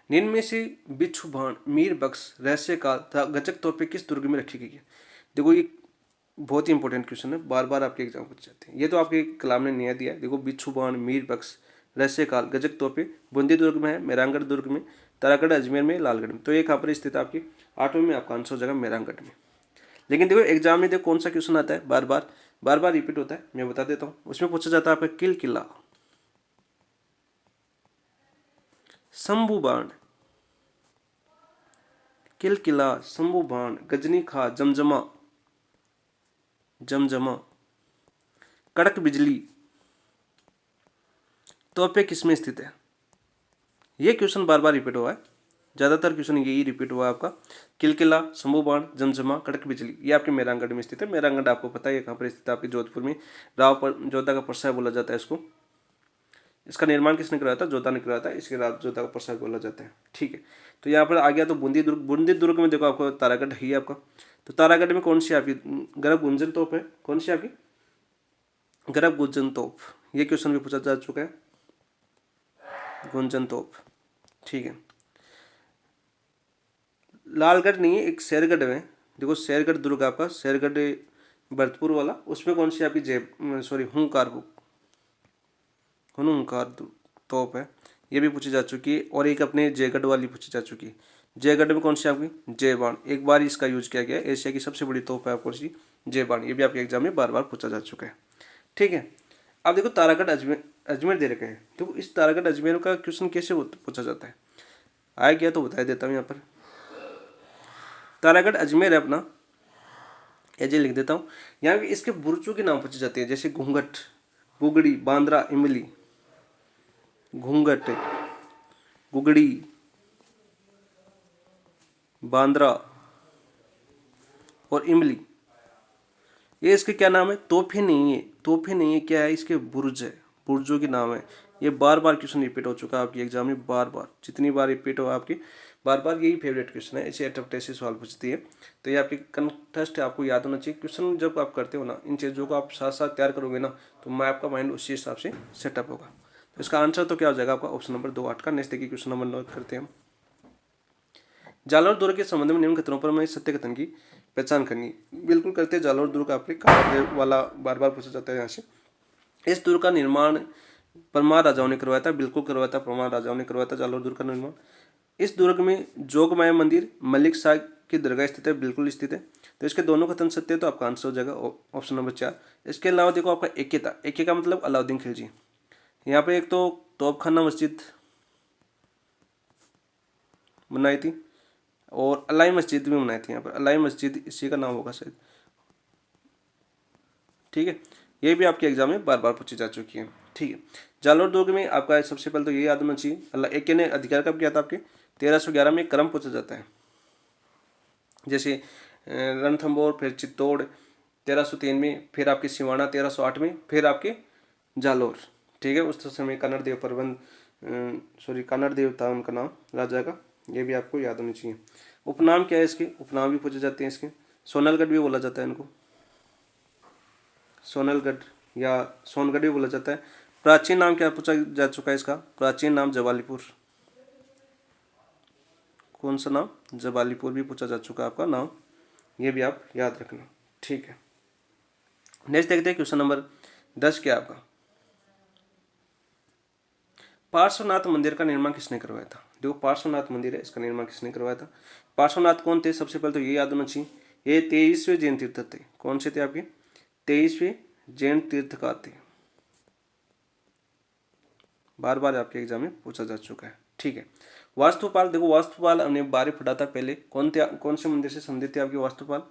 निम्न में से बिच्छू बाण, मीर बख्श, रहस्य काल तथा गचक तोपे किस दुर्ग में रखी गई है। देखो ये बहुत ही इंपॉर्टेंट क्वेश्चन है, बार बार आपके एग्जाम पूछे जाते हैं। ये तो आपके कलाम ने नया दिया है। देखो बिच्छू बाण, मीर बख्श, रहस्य काल, गजक तोपे बूंदी दुर्ग में है, मेहरानगढ़ दुर्ग में, तारागढ़ अजमेर में, लालगढ़ में। तो ये कहाँ पर स्थित है आपकी, 8वें में आपका आंसर हो जाएगा मेहरानगढ़ में। लेकिन देखो एग्जाम में देखो कौन सा क्वेश्चन आता है, बार बार रिपीट होता है, मैं बता देता हूँ। उसमें पूछा जाता है आपका किल किला, शंभू बाण, किल किला, शंभू बाण, गजनी खा, जमजमा, कड़क बिजली, तोपे किसमें स्थित है। ये क्वेश्चन बार बार रिपीट हुआ है, ज्यादातर क्वेश्चन यही रिपीट हुआ है आपका। किलकिला, शंभू बाण, जमजमा, कड़क बिजली, ये आपके मेहरानगढ़ में स्थित है। मेहरानगढ़ आपको पता है ये कहाँ पर स्थित है, आपके जोधपुर में। जोधा का परसा बोला जाता है इसको। इसका निर्माण किसने करवाया था, जोधा ने करवाया था। इसके जोधा का परसा बोला जाता है। ठीक है, तो यहाँ पर आ गया तो बूंदी दुर्ग। बूंदी दुर्ग में देखो आपको तारागढ़ है आपका। तो तारागढ़ में कौन सी आपकी गर्भ गुंजन तोप है, कौन सी आपकी गर्भ गुंजन तोप। ये क्वेश्चन भी पूछा जा चुका है, गुंजन तोप। ठीक है, लालगढ़ नहीं है, एक शेरगढ़ में। देखो शेरगढ़ दुर्ग आपका, शेरगढ़ भरतपुर वाला, उसमें कौन सी आपकी हुनकार तोप है, ये भी पूछी जा चुकी है। और एक अपने जयगढ़ वाली पूछी जा चुकी है। जयगढ़ में कौन सी आपकी जय बाण, एक बार इसका यूज किया गया। एशिया की सबसे बड़ी तोप है कौन सी, जय बाण। ये भी आपके एग्जाम में बार बार पूछा जा चुका है। ठीक है, अब देखो तारागढ़ अजमेर दे रखे हैं। देखो इस तारागढ़ अजमेर का क्वेश्चन कैसे पूछा जाता है, आया गया तो बता देता हूँ। यहाँ पर तारागढ़ अजमेर है अपना, ऐसे लिख देता हूँ। यहाँ पे इसके बुर्जों के नाम पूछे जाते हैं, जैसे घूंघट, गुगड़ी, बांद्रा, इमली। घूंघट, गुगड़ी, बांद्रा और इमली, ये इसके क्या नाम है, तोहफे नहीं है। तोहफे नहीं है, क्या है, इसके बुर्ज है, बुर्जों के नाम है। ये बार बार क्वेश्चन रिपीट हो चुका है आपकी एग्जाम में, बार बार जितनी बार रिपीट हो आपकी बार बार यही फेवरेट क्वेश्चन है। ऐसे अटैम्प्ट से सवाल पूछती है, तो ये आपकी कंटेस्ट आपको याद होना चाहिए। क्वेश्चन जब आप करते हो ना, इन चीज़ों को आप साथ साथ तैयार करोगे ना, तो मैं आपका माइंड उसी हिसाब से सेटअप होगा। इसका आंसर तो क्या हो जाएगा आपका ऑप्शन नंबर 2 8 का। नेक्स्ट देखिए क्वेश्चन नंबर 9 करते हैं हम। जालोर दुर्ग के संबंध में निम्न कथनों पर हमें सत्य कथन की पहचान करनी। बिल्कुल करते हैं। जालोर दुर्ग आपके कांग्रेस वाला बार बार पूछा जाता है यहाँ से। इस दुर्ग का निर्माण परमार राजाओं ने करवाया था। बिल्कुल करवाया था, परमार राजाओं ने करवाया था जालोर दुर्ग का निर्माण। इस दुर्ग में जोगमाया मंदिर, मलिक शाह की दरगाह स्थित है। बिल्कुल स्थित है। तो इसके दोनों कथन सत्य है, तो आपका आंसर हो जाएगा ऑप्शन नंबर 4। इसके अलावा देखो आपका एके था। एके का मतलब अलाउद्दीन खिलजी। यहाँ पे एक तो तोपखाना मस्जिद बनाई थी और अलाई मस्जिद भी बनाई थी। यहाँ पर अलाई मस्जिद इसी का नाम होगा शायद। ठीक है, ये भी आपके एग्जाम में बार बार पूछी जा चुकी है। ठीक है, जालोर दुर्ग में आपका सबसे पहले तो ये याद होना चाहिए, अल्लाह एके ने अधिकार कब किया था आपके 1311 में। क्रम पूछा जाता है, जैसे रणथंभौर, फिर चित्तौड़ 1303 में, फिर आपके सिवाना 1308 में, फिर आपके जालोर। ठीक है, उस समय कन्नड़ देव कन्नड़ देव था उनका नाम राजा का। ये भी आपको याद होनी चाहिए। उपनाम क्या है इसके? उपनाम भी पूछे जाते हैं इसके। सोनलगढ़ भी बोला जाता है इनको, सोनलगढ़ या सोनगढ़ भी बोला जाता है। प्राचीन नाम क्या पूछा जा चुका है इसका? प्राचीन नाम जवालीपुर। कौन सा नाम? जवालीपुर भी पूछा जा चुका है आपका नाम, ये भी आप याद रखना। ठीक है, नेक्स्ट देखते हैं क्वेश्चन नंबर 10 क्या आपका। पार्श्वनाथ मंदिर का निर्माण किसने करवाया था? देखो पार्श्वनाथ मंदिर है, इसका निर्माण किसने करवाया था? पार्श्वनाथ कौन थे? सबसे पहले तो ये याद होना चाहिए, ये 23वें जैन तीर्थकर थे। कौन से थे आपके? 23वें जैन तीर्थकर थे। बार बार आपके एग्जाम में पूछा जा चुका है। ठीक है, वास्तुपाल। देखो वास्तुपाल हमने 12 पढ़ा था पहले। कौन से मंदिर से संबंधित थे आपके वास्तुपाल?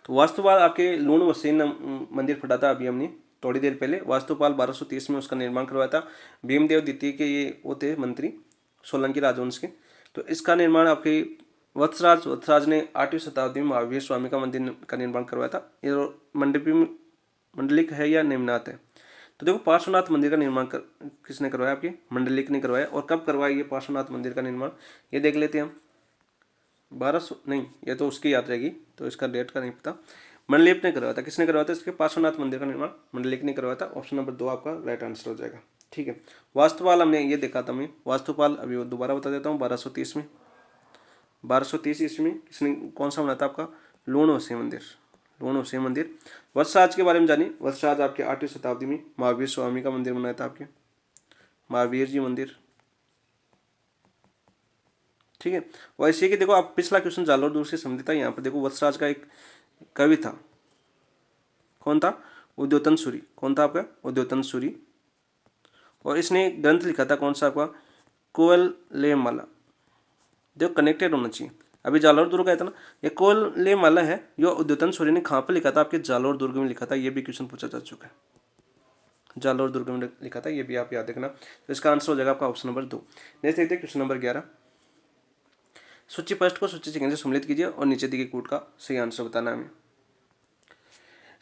तो वास्तुपाल आपके लूण वसीन मंदिर पढ़ा था अभी हमने थोड़ी देर पहले। वास्तुपाल 1230 में उसका निर्माण करवाया था। भीमदेव द्वितीय के ये वो थे मंत्री, सोलंकी राजवंश के। तो इसका निर्माण आपके वत्सराज ने 8वीं शताब्दी में महावीर स्वामी का मंदिर का निर्माण करवाया था। ये मंडलिक है या निम्नात है? तो देखो पार्श्वनाथ मंदिर का निर्माण किसने करवाया? आपके मंडलिक ने करवाया। और कब करवाया ये पार्श्वनाथ मंदिर का निर्माण? ये देख लेते हैं हम। 1200 नहीं, ये तो उसकी याद रहेगी, तो इसका डेट का नहीं पता। मंडलिक ने करवाया था। किसने करवाया था इसके? पार्श्वनाथ मंदिर का निर्माण मंडलिक ने करवाया था। ऑप्शन नंबर 2 आपका राइट आंसर हो जाएगा। ठीक है, वास्तुपाल हमने ये देखा था। मैं वास्तुपाल अभी दोबारा बता देता हूँ। 1230 में, 1230 ईस्वी में किसने कौन सा बनाया था आपका? लूण वसी मंदिर। लूण वसी मंदिर। वत्सराज के बारे में जानिए। वत्सराज आपके 8वीं शताब्दी में महावीर स्वामी का मंदिर बनाया था आपके, महावीर जी मंदिर। ठीक है, वैसे कि देखो आप पिछला क्वेश्चन जालोर दुर्ग से संबंधित था। यहाँ पर देखो वत्सराज का एक कवि था। कौन था? उद्योतन सूरी। कौन था आपका? उद्योतन सूरी। और इसने ग्रंथ लिखा था कौन सा आपका? कुवलयमाला। देखो कनेक्टेड होना चाहिए। अभी जालोर दुर्ग आया था ना, ये कुवलयमाला है। यो उद्योतन सूरी ने कहाँ पर लिखा था? आपके जालोर दुर्ग में लिखा था। ये भी क्वेश्चन पूछा जा चुका है। जालोर दुर्ग में लिखा था, ये भी आप याद रखना। तो इसका आंसर हो जाएगा आपका ऑप्शन नंबर 2। नेक्स्ट देखते हैं क्वेश्चन नंबर 11। सूची फर्स्ट को सूची सेकंड से सम्मिलित कीजिए और नीचे दिए कूट का सही आंसर बताना है हमें।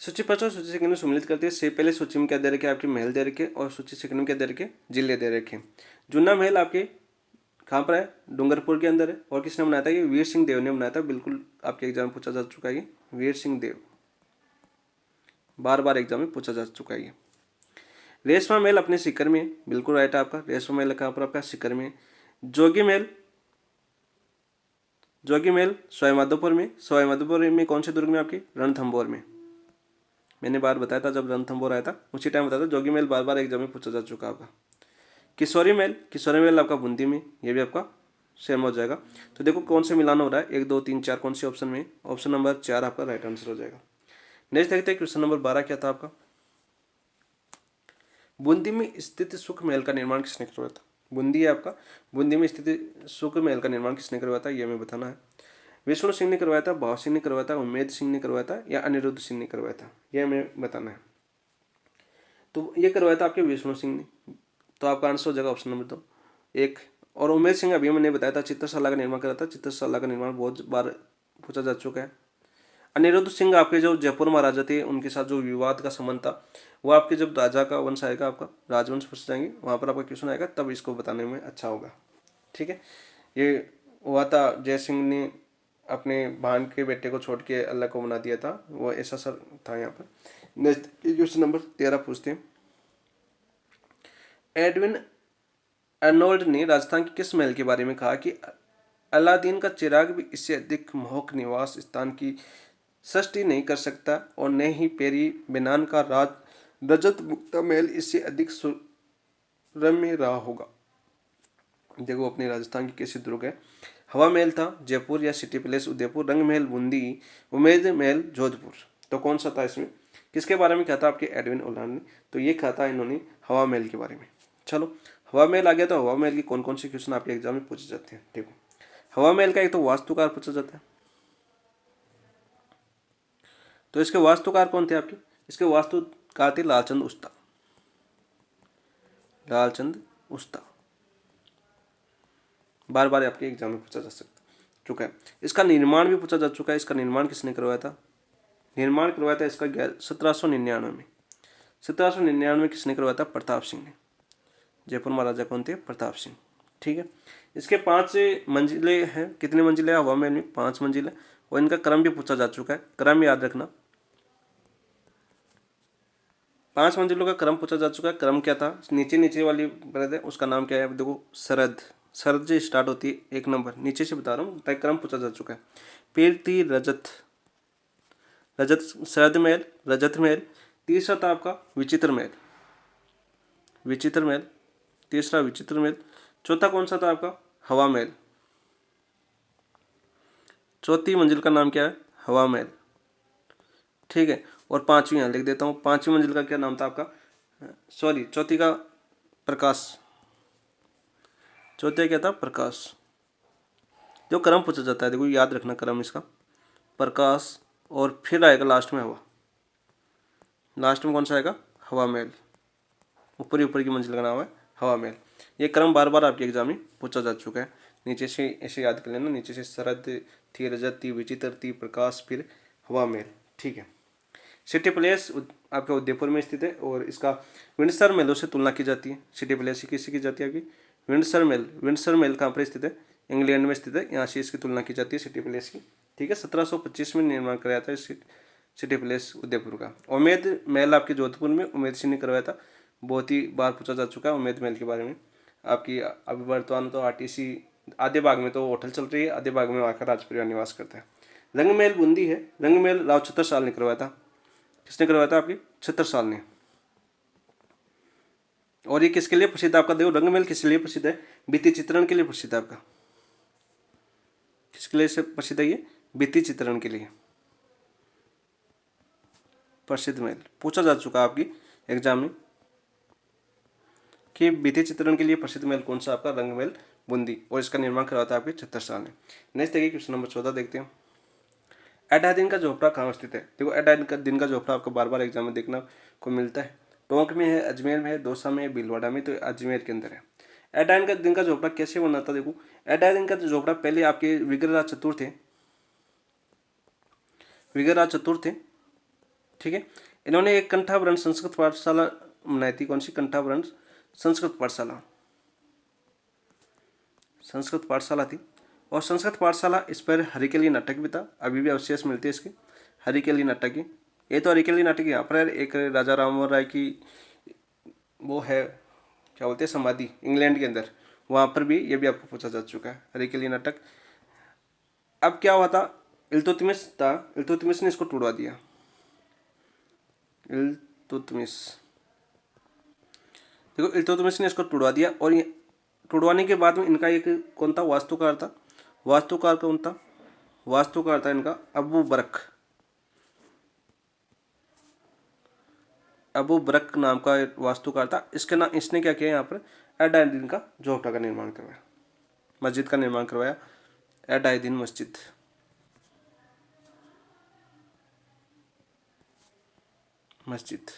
सूची फर्स्ट और सूची सेकंड में सम्मिलित करते हैं। से पहले सूची में क्या दे रखे? आपके महल दे रखे, और सूची सेकंड में क्या दे रखे? जिले दे रखे। जूना महल आपके कहाँ पर है? डूंगरपुर के अंदर है। और किसने बनाया था? ये वीर सिंह देव ने बनाया था। बिल्कुल आपके एग्जाम में पूछा जा चुका है ये, वीर सिंह देव। बार बार एग्जाम में पूछा जा चुका है ये। रेशमा महल अपने सीकर में, बिल्कुल राइट है आपका। रेशमा महल कहाँ पर? आपका सीकर में। जोगी महल, जोगी महल सवाईमाधोपुर में। सवाईमाधोपुर में कौन से दुर्ग में? आपके रणथंभौर में। मैंने बार बताया था जब रणथंभौर आया था, उसी टाइम बताया था। जोगी महल बार बार एग्जाम में पूछा जा चुका आपका। किशोरी महल, किशोरी महल आपका बूंदी में, ये भी आपका सेम हो जाएगा। तो देखो कौन से मिलान हो रहा है, 1 2 3 4 कौन से ऑप्शन में? ऑप्शन नंबर 4 आपका राइट आंसर हो जाएगा। नेक्स्ट देखते हैं क्वेश्चन नंबर 12 क्या था आपका। बूंदी में स्थित सुख महल का निर्माण किसने करवाया था? बूंदी है आपका, बूंदी में स्थित सुख महल का निर्माण किसने करवाया था? ये हमें बताना है। विष्णु सिंह ने करवाया था, भाव सिंह ने करवाया था, उम्मेद सिंह ने करवाया था, या अनिरुद्ध सिंह ने करवाया था? यह हमें बताना है। तो ये करवाया था आपके विष्णु सिंह ने, तो आपका आंसर हो जाएगा ऑप्शन नंबर 2 1। और उमेद सिंह अभी मैंने बताया था चित्रशाला का निर्माण करा था। चित्रशाला का निर्माण बहुत बार पूछा जा चुका है। अनिरुद्ध सिंह आपके जो जयपुर महाराजा थे, उनके साथ जो विवाद का संबंध था, वो आपके जब राजा का वंश आएगा, आपका राजवंश पूछ जाएंगे, वहाँ पर आपका क्वेश्चन आएगा, तब इसको बताने में अच्छा होगा। ठीक है, ये हुआ था जय सिंह ने अपने भान के बेटे को छोड़ के अल्लाह को बना दिया था, वो ऐसा सर था यहाँ पर। नेक्स्ट क्वेश्चन नंबर 13 पूछते हैं। एडविन अर्नोल्ड ने राजस्थान के किस महल के बारे में कहा कि अलादीन का चिराग भी इससे अधिक मोहक निवास स्थान की सृष्टि नहीं कर सकता और न ही पेरी बेनान का राज रजत मुक्ता महल इससे अधिक रम्य रहा होगा। देखो अपने राजस्थान की कैसी दुर्ग है। हवा महल था जयपुर या सिटी पैलेस उदयपुर, रंग महल बूंदी, उमेद महल जोधपुर। तो कौन सा था इसमें, किसके बारे में कहा था आपके एडविन ओलान ने, तो ये कहा था इन्होंने हवा महल के बारे में। चलो हवा महल आ गया, तो हवा महल की कौन कौन से क्वेश्चन आपके एग्जाम में पूछे जाते हैं। देखो हवा महल का एक तो वास्तुकार पूछा जाता है, तो इसके वास्तुकार कौन थे आपके, इसके वास्तुकार थे लालचंद उस्ता। लालचंद उस्ता बार बार आपके एग्जाम में पूछा जा सकता चुका है। इसका निर्माण भी पूछा जा चुका है, इसका निर्माण किसने करवाया था, निर्माण करवाया था इसका 1799 में। 1799 में किसने करवाया था, प्रताप सिंह ने। जयपुर महाराजा कौन थे, प्रताप सिंह। ठीक है, इसके 5 मंजिले हैं, कितने मंजिले हैं हवा महल में, 5 मंजिले, और इनका क्रम भी पूछा जा चुका है, क्रम याद रखना। 5 मंजिलों का क्रम पूछा जा चुका है, क्रम क्या था, नीचे नीचे वाली ब्रद है उसका नाम क्या है, देखो सरद, सरद से स्टार्ट होती है 1 नंबर, नीचे से बता रहा हूँ, तय क्रम पूछा जा चुका है। फिर थी रजत, रजत सरद महल, रजत महल। तीसरा था आपका विचित्र महल, विचित्र महल, तीसरा विचित्र महल। चौथा कौन सा था आपका, हवा महल। चौथी मंजिल का नाम क्या है, हवा महल। ठीक है, और 5वीं यहाँ लिख देता हूँ, 5वीं मंजिल का क्या नाम था आपका, सॉरी चौथी का प्रकाश, चौथे क्या था, प्रकाश। जो क्रम पूछा जाता है देखो याद रखना क्रम इसका, प्रकाश, और फिर आएगा लास्ट में हवा, लास्ट में कौन सा आएगा, हवा महल। ऊपर ऊपर की मंजिल का नाम है हवा महल। ये क्रम बार बार आपके एग्जाम में पूछा जा चुका है, नीचे से ऐसे याद कर लेना, नीचे से शरद थी, रजत थी, विचित्र थी, प्रकाश, फिर हवा महल। ठीक है, सिटी पैलेस आपके उदयपुर में स्थित है और इसका विंडसर महलों से तुलना की जाती है। सिटी पैलेस किससे की जाती है आपकी, विंडसर महल। विंडसर महल कहाँ पर स्थित है, इंग्लैंड में स्थित है, यहाँ से इसकी तुलना की जाती है सिटी पैलेस की। ठीक है, 1725 में निर्माण कराया था इस सिटी पैलेस उदयपुर का। उमेद महल आपके जोधपुर में उमेद सिंह ने करवाया था, बहुत ही बार पूछा जा चुका है उमेद महल के बारे में। आपकी अभी वर्तमान तो आरटीसी आधे भाग में तो होटल चल रही है, आधे भाग में आकर राज परिवार निवास करता है। रंग महल बूंदी है, रंग महल राव छत्रसाल ने करवाया था। किसने करवाया था, आपकी छत्रसाल ने। और ये किसके लिए प्रसिद्ध है आपका, देखो रंग महल किसके लिए प्रसिद्ध है, भित्ति चित्रण के लिए प्रसिद्ध है आपका। किसके लिए से प्रसिद्ध है ये, भित्ति चित्रण के लिए प्रसिद्ध महल। पूछा जा चुका है आपकी एग्जाम में कि भित्ति चित्रण के लिए प्रसिद्ध महल कौन सा, आपका रंग महल बूंदी, और इसका निर्माण करवाया था आपके छत्रसाल ने। नेक्स्ट देखिए क्वेश्चन नंबर 14 देखते हैं। एडादीन का झोपड़ा कहाँ स्थित है, देखो एडादीन का झोपड़ा आपको बार बार एग्जाम में देखना को मिलता है, टोंक में है, अजमेर में है, दौसा में है, भीलवाड़ा में, तो अजमेर के अंदर है। एडादीन का झोपड़ा कैसे बना था, देखो एडादीन का झोपड़ा पहले आपके विग्रहराज चतुर थे, विग्रहराज चतुर थे। ठीक है, इन्होंने एक कंठाभरण संस्कृत पाठशाला बनाई थी, कौन सी, कंठाभरण संस्कृत पाठशाला, संस्कृत पाठशाला थी। और संस्कृत पाठशाला इस पर हरिकेली नाटक भी था, अभी भी अवशेष मिलते हैं इसके, हरिकेली नाटक की। ये तो हरिकेली नाटक यहाँ पर एक राजा राममोहन राय की वो है, क्या बोलते हैं, समाधि इंग्लैंड के अंदर, वहाँ पर भी ये भी आपको पूछा जा चुका है हरिकेली नाटक। अब क्या हुआ था, इल्तुतमिश था, इल्तुतमिश ने इसको टुड़वा दिया, इल्तुतमिश, देखो इल्तुतमिश ने इसको टुड़वा दिया। और ये टुड़वाने के बाद में इनका एक कौन था, वास्तुकार था, वास्तुकार कौन था, वास्तुकार था इनका अबू बरक, अबू बरक नाम का वास्तुकार था। इसके नाम, इसने क्या किया यहाँ पर, एडादीन का झोपड़ा का निर्माण करवाया, मस्जिद का निर्माण करवाया, एडादीन मस्जिद। मस्जिद,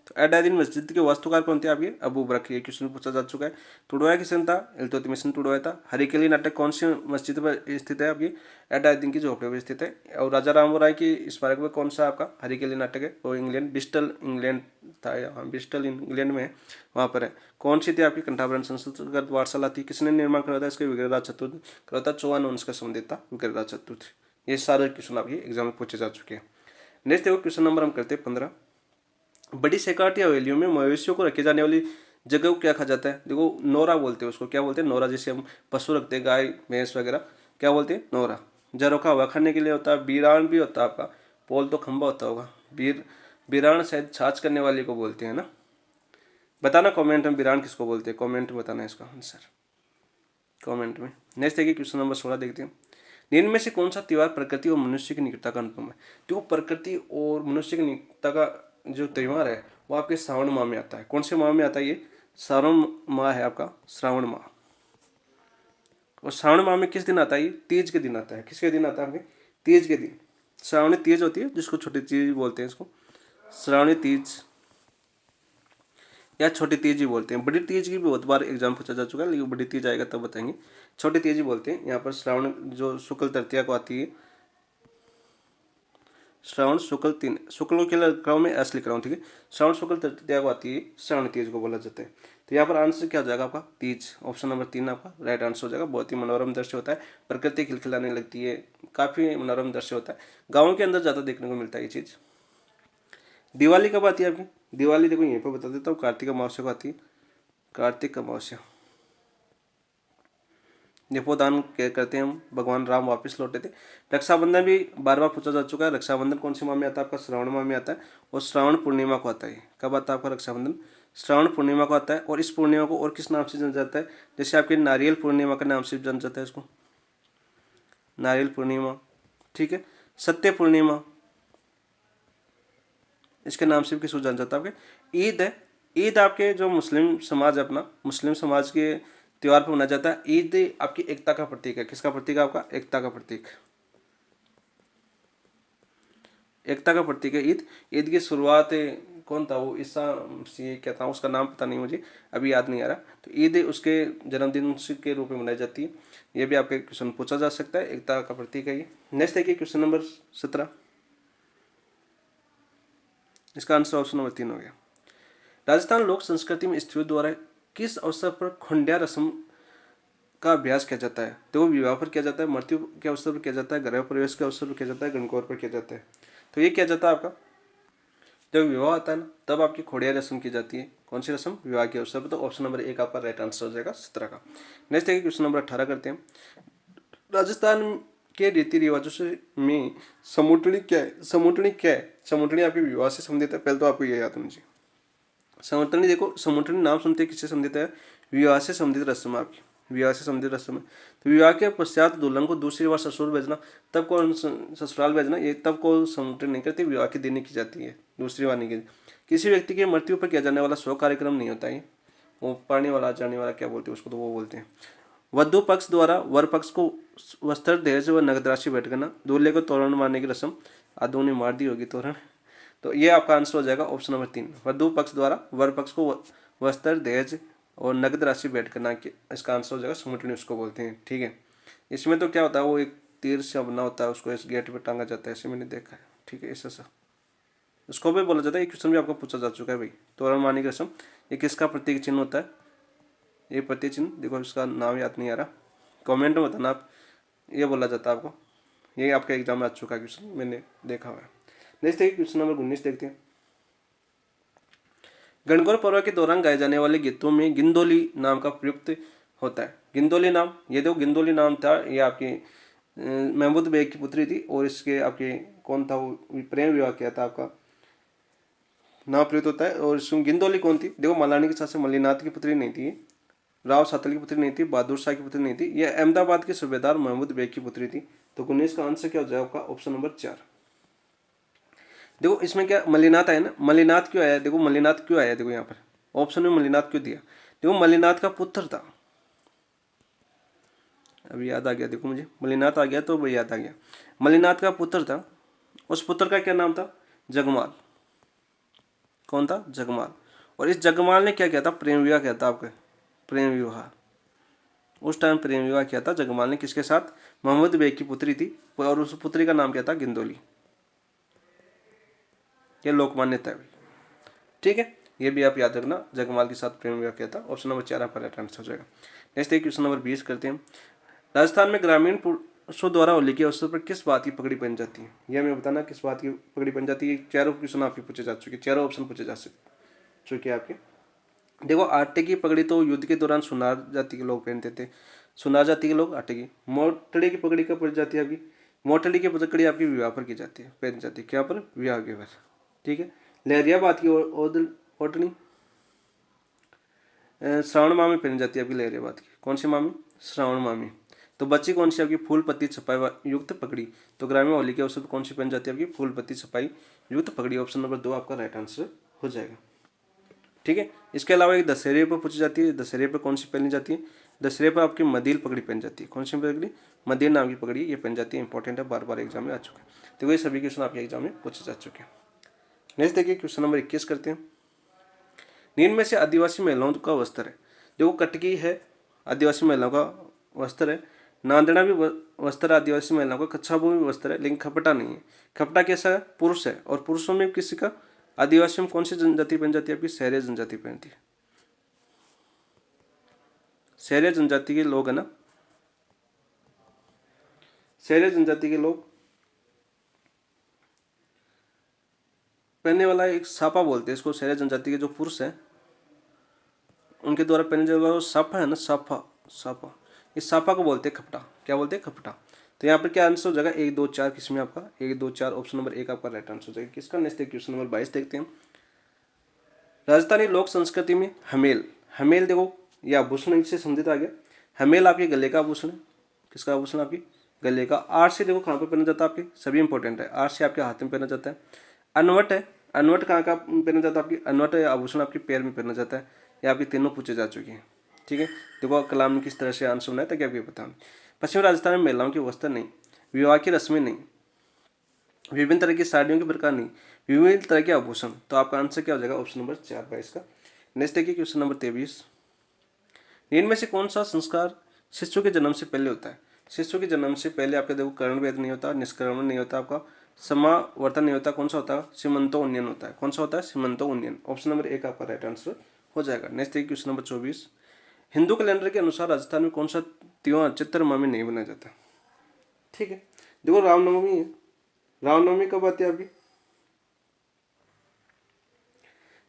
तो एडादीन मस्जिद के वास्तुकार कौन थे आपके, अबू बरक। ये क्वेश्चन पूछा जा चुका है। टुड़वाया किसने था, इल्तुतमिश ने टुड़वाया था। हरिकेली नाटक कौन सी मस्जिद पर स्थित है आपकी, एडादीन की झोपड़े पर स्थित है। और राजा राममोहन राय की स्मारक में कौन सा आपका हरिकेली नाटक है, वो इंग्लैंड, ब्रिस्टल इंग्लैंड था, यहाँ ब्रिस्टल इंग्लैंड में है, वहाँ पर है। कौन सी थी आपकी, कंठाभरण संस्कृत पाठशाला थी। किसने निर्माण करवाया था, इसके विग्रहराज चतुर्थ करवाया था, चौहान वंश का संबंधित था विग्रहराज चतुर्थ। ये सारे क्वेश्चन आपके एग्जाम में पूछे जा चुके हैं। नेक्स्ट देखो क्वेश्चन नंबर हम करते हैं 15। बड़ी सेकाट या हवेलियों में मवेशियों को रखी जाने वाली जगह को क्या कहा जाता है? देखो नोरा बोलते हैं उसको, क्या बोलते हैं? नोरा। जैसे हम पशु रखते हैं, गाय भैंस वगैरह, क्या बोलते हैं? नोरा। झरोखा हवा खाने के लिए होता है। बीरान भी होता है आपका, पोल तो खंबा होता होगा। बीरान शायद छाछ करने वाले को बोलते हैं ना। बताना कमेंट में बीरान किसको बोलते हैं, कमेंट में बताना इसका आंसर कमेंट में। नेक्स्ट देखिए क्वेश्चन नंबर 16 देखते हैं। निम्न में से कौन सा त्यौहार प्रकृति और मनुष्य की निकटता का अनुपम है? तो प्रकृति और मनुष्य की निकटता का जो त्यौहार है वो आपके श्रावण माह में आता है। कौन से माह में आता है? ये श्रावण माह है आपका, श्रावण माह। और श्रावण माह में किस दिन आता है? ये तीज के दिन आता है। किसके दिन आता है? आपके तीज के दिन। श्रावणी तीज होती है, जिसको छोटी तीज बोलते हैं इसको, श्रावणी तीज या छोटी तीज ही बोलते हैं। बड़ी तीज की भी बहुत बार एग्जाम पूछा जा चुका है, लेकिन बड़ी तीज आएगा तब बताएंगे। छोटी तीज ही बोलते हैं। यहाँ पर श्रावण जो शुक्ल तृतीया को आती है, श्रावण शुक्ल तीन, शुक्ल के लिख रहा हूँ मैं, एस लिख रहा हूँ, ठीक है। श्रावण शुक्ल तृतीया को आती है, श्रावण तीज को बोला जाता है। तो यहाँ पर आंसर क्या हो जाएगा आपका? तीज। ऑप्शन नंबर 3 आपका राइट आंसर हो जाएगा। बहुत ही मनोरम दृश्य होता है, प्रकृति खिलखिलाने लगती है, काफ़ी मनोरम दृश्य होता है। गाँव के अंदर ज़्यादा देखने को मिलता है ये चीज़। दिवाली कब आती है आपकी? दिवाली देखो यहीं पर बता देता हूँ, कार्तिक अमावस्या को आती है, कार्तिक अमावस्या। दीपोदान करते हैं हम, भगवान राम वापस लौटे थे। रक्षाबंधन भी बार बार पूछा जा चुका है। रक्षाबंधन कौन से माह में आता है? आपका श्रावण माह में आता है, और श्रावण पूर्णिमा को आता है। कब आता है आपका रक्षाबंधन? श्रावण पूर्णिमा को आता है। और इस पूर्णिमा को और किस नाम से जाना जाता है? जैसे आपके नारियल पूर्णिमा के नाम से जाना जाता है इसको, नारियल पूर्णिमा, ठीक है। सत्य पूर्णिमा, इसके नाम से भी किसको जाना जाता है? आपके ईद है। ईद आपके जो मुस्लिम समाज है, अपना मुस्लिम समाज के त्यौहार पर मनाया जाता है। ईद आपकी एकता का प्रतीक है। किसका प्रतीक है आपका? एकता का प्रतीक, एकता का प्रतीक है ईद। ईद की शुरुआत कौन था? वो ईसा मसीह क्या था, उसका नाम पता नहीं मुझे, अभी याद नहीं आ रहा। तो ईद उसके जन्मदिन के रूप में मनाई जाती है। ये भी आपके क्वेश्चन पूछा जा सकता है, एकता का प्रतीक है ये। नेक्स्ट देखिए क्वेश्चन नंबर 17, इसका आंसर ऑप्शन नंबर 3 हो गया। राजस्थान लोक संस्कृति में स्त्रियों द्वारा किस अवसर पर खुंडिया रस्म का अभ्यास किया जाता है? तो वो विवाह पर किया जाता है, मृत्यु के अवसर पर किया जाता है, गृह प्रवेश के अवसर पर किया जाता है, गणगौर पर किया जाता है। तो ये किया जाता है आपका जब विवाह आता है ना, तब आपकी खोड़िया रस्म की जाती है। कौन सी रस्म? विवाह के अवसर पर। तो ऑप्शन नंबर 1 आपका राइट आंसर हो जाएगा 17 का। नेक्स्ट देखिए क्वेश्चन नंबर 18 करते हैं। राजस्थान के रीति रिवाजों से में समुटनी क्या है? समुटनी क्या है? समुटनी आपके विवाह से संबंधित है। पहले तो आपको ये याद होना चाहिए। समुटनी देखो, समुटनी नाम सुनते किससे संबंधित है? विवाह से संबंधित रस्म आपकी, विवाह से संबंधित रस्म है। तो विवाह के पश्चात दुल्हन को दूसरी बार ससुर भेजना, तब को ससुराल भेजना, ये तब को समुटनी नहीं करती, विवाह के दिन ही की जाती है, दूसरी बार नहीं की। किसी व्यक्ति की मृत्यु पर किया जाने वाला शोक कार्यक्रम नहीं होता है। वो पानी वाला जाने वाला क्या बोलते हैं उसको? तो वो बोलते हैं। वधु पक्ष द्वारा वर पक्ष को वस्त्र दहेज व नगद राशि भेंट करना, दूल्हे को तोरण मारने की रस्म, आदों ने मार दी होगी तोरण। तो ये आपका आंसर हो जाएगा ऑप्शन नंबर 3। वधु पक्ष द्वारा वर पक्ष को वस्त्र दहेज और नगद राशि भेंट करना, इसका आंसर हो जाएगा समुटनी, उसको बोलते हैं, ठीक है। इसमें तो क्या होता है, वो एक तीर से बना होता है, उसको इस गेट पे टांगा जाता है, ऐसे मैंने देखा है, ठीक है। ऐसा उसको भी बोला जाता है। ये क्वेश्चन भी आपको पूछा जा चुका है भाई। तोरण मारने की रस्म, ये किसका प्रतीक चिन्ह होता है? ये प्रतीक चिन्ह देखो, इसका नाम याद नहीं आ रहा, कमेंट में बताना आप। ये बोला जाता है आपको, ये आपका एग्जाम में आ चुका है क्वेश्चन, मैंने देखा हुआ है। नेक्स्ट देखिए क्वेश्चन नंबर 19 देखते हैं। गणगौर पर्व के दौरान गाए जाने वाले गीतों में गिंदोली नाम का प्रयुक्त होता है। गिंदोली नाम, ये देखो गिंदोली नाम था, ये आपकी महमूद बेग की पुत्री थी, और इसके आपके कौन था, वो प्रेम विवाह किया था, आपका नाम प्रयुक्त होता है। और इसमें गिंदोली कौन थी? देखो मलानी के साथ से मल्लीनाथ की पुत्री नहीं थी, राव सातल की पुत्री नहीं थी, बहादुर शाह की पुत्री नहीं थी, यह अहमदाबाद के सूबेदार महमूद बेग की पुत्री थी। तो 19 का आंसर क्या हो जाएगा आपका? Option number 4। देखो इसमें क्या मल्लीनाथ आया ना, मल्लीनाथ क्यों आया? देखो मल्लीनाथ क्यों आया, देखो यहाँ पर ऑप्शन में मल्लीनाथ क्यों दिया? देखो मल्लीनाथ का पुत्र था, अभी याद आ गया, देखो मुझे मल्लीनाथ आ गया तो वही याद आ गया। मल्लीनाथ का पुत्र था, उस पुत्र का क्या नाम था? जगमाल। कौन था? जगमाल। और इस जगमाल ने क्या किया था? प्रेम विवाह किया था आपका, प्रेम विवाह। उस टाइम प्रेम विवाह किया था जगमाल ने, किसके साथ? मोहम्मद बेग की पुत्री थी, और उस पुत्री का नाम क्या था? गिंदोली। ये लोकमान्यता है, ठीक है। ये भी आप याद रखना, जगमाल के साथ प्रेम विवाह किया था। ऑप्शन नंबर 4 आपका राइट आंसर हो जाएगा। नेक्स्ट क्वेश्चन नंबर 20 करते हैं। राजस्थान में ग्रामीण पुरुषों द्वारा होली के अवसर पर किस बात की पगड़ी पहनी जाती है? यह हमें बताना, किस बात की पगड़ी पहनी जाती है। चारों क्वेश्चन आपके पूछे जा चुके, चारों ऑप्शन पूछे जा चुके आपके। देखो आटे की पगड़ी तो युद्ध के दौरान सुनार जाति के लोग पहनते थे। सुनार जाति के लोग आटे की। मोटड़ी की पगड़ी कब पड़ जाती है आपकी? मोटड़ी की पगड़ी आपकी विवाह पर की जाती है, पहनी जाती है। क्या पर? विवाह के पर। ठीक है। लहरियाबाद की ओढ़नी श्रावण माह में पहनी जाती है आपकी लहरियाबाद की। कौन सी माह में? श्रावण माह में। तो बच्ची कौन सी आपकी? फूल पत्ती छपाई युक्त पगड़ी। तो ग्रामीण होली के अवसर पर कौन सी पहनी जाती है आपकी? फूल पत्ती छपाई युक्त पगड़ी। ऑप्शन नंबर 2 आपका राइट आंसर हो जाएगा। ठीक है। इसके अलावा एक दशहरे पर पूछी जाती है। दशहरे पर कौन सी पहनी जाती है? दशहरे पर आपकी मदील पगड़ी पहनी जाती है। कौन सी पगड़ी? मदील नाम की पगड़ी ये पहनी जाती है। इंपॉर्टेंट है, बार बार एग्जाम में आ चुका है। तो ये सभी क्वेश्चन आपके एग्जाम में पूछे जा चुके हैं। नेक्स्ट देखिए क्वेश्चन नंबर 21 करते हैं। निम्न में से आदिवासी महिलाओं का वस्त्र है। देखो कटकी है, आदिवासी महिलाओं का वस्त्र है। नांदड़ा भी वस्त्र आदिवासी महिलाओं का। कच्छाबू भी वस्त्र है, लेकिन खपटा नहीं है। खपटा कैसा है? पुरुष है। और पुरुषों में किसी का? आदिवासियों में कौन सी जनजाति पहन जाती है आपकी? सहरिया जनजाति पहनती है। सहरिया जनजाति के लोग है ना, सहरिया जनजाति के लोग पहनने वाला एक साफा बोलते हैं इसको। सहरिया जनजाति के जो पुरुष है उनके द्वारा पहने जाने वाला साफा है ना, साफा साफा, इस साफा को बोलते हैं खपटा। क्या बोलते हैं? खपटा। तो यहाँ पर क्या आंसर हो जाएगा? 1 2 4 किसमें आपका? 1 2 4 ऑप्शन नंबर 1 आपका राइट आंसर हो जाएगा। किसका? नेक्स्ट क्वेश्चन नंबर 22 देखते हैं। राजस्थानी लोक संस्कृति में हमेल, हमेल देखो ये आभूषण से संबंधित आ गया। हमेल आपके गले का आभूषण है। किसका आभूषण? आपकी गले का। आर से देखो कहाँ पर पहना जाता है आपके? सभी इंपॉर्टेंट है। आर से आपके हाथ में पहना जाता है। अनवट है, अनवट कहाँ का पहना जाता है आपकी? अनवट आभूषण आपके पैर में पहना जाता है। ये आपके तीनों पूछे जा चुके हैं। ठीक है। देखो कलाम ने किस तरह से आंसर बनाया ताकि आपको पता हो। पश्चिमी राजस्थान में महिलाओं के वस्त्र नहीं, विवाह की रस्में नहीं, विभिन्न तरह की साड़ियों के प्रकार नहीं, विभिन्न तरह के आभूषण। तो आपका आंसर क्या हो जाएगा? ऑप्शन नंबर 4 22 का। नेक्स्ट देखिए क्वेश्चन नंबर 23। इनमें से कौन सा संस्कार शिशु के जन्म से पहले होता है? शिशु के जन्म से पहले आपका देखो कर्ण वेद नहीं होता, निष्कर्मण नहीं होता, आपका समावर्तन नहीं होता। कौन सा होता है? सीमंतो उन्नयन होता है। कौन सा होता है? सीमंतो उन्नयन। ऑप्शन नंबर 1 आपका राइट आंसर हो जाएगा। नेक्स्ट देखिए क्वेश्चन नंबर 24। हिंदू कैलेंडर के अनुसार राजस्थान में कौन सा त्योहार चैत्र माह में नहीं मनाया जाता? ठीक है। देखो रामनवमी है। रामनवमी कब आती है आपकी?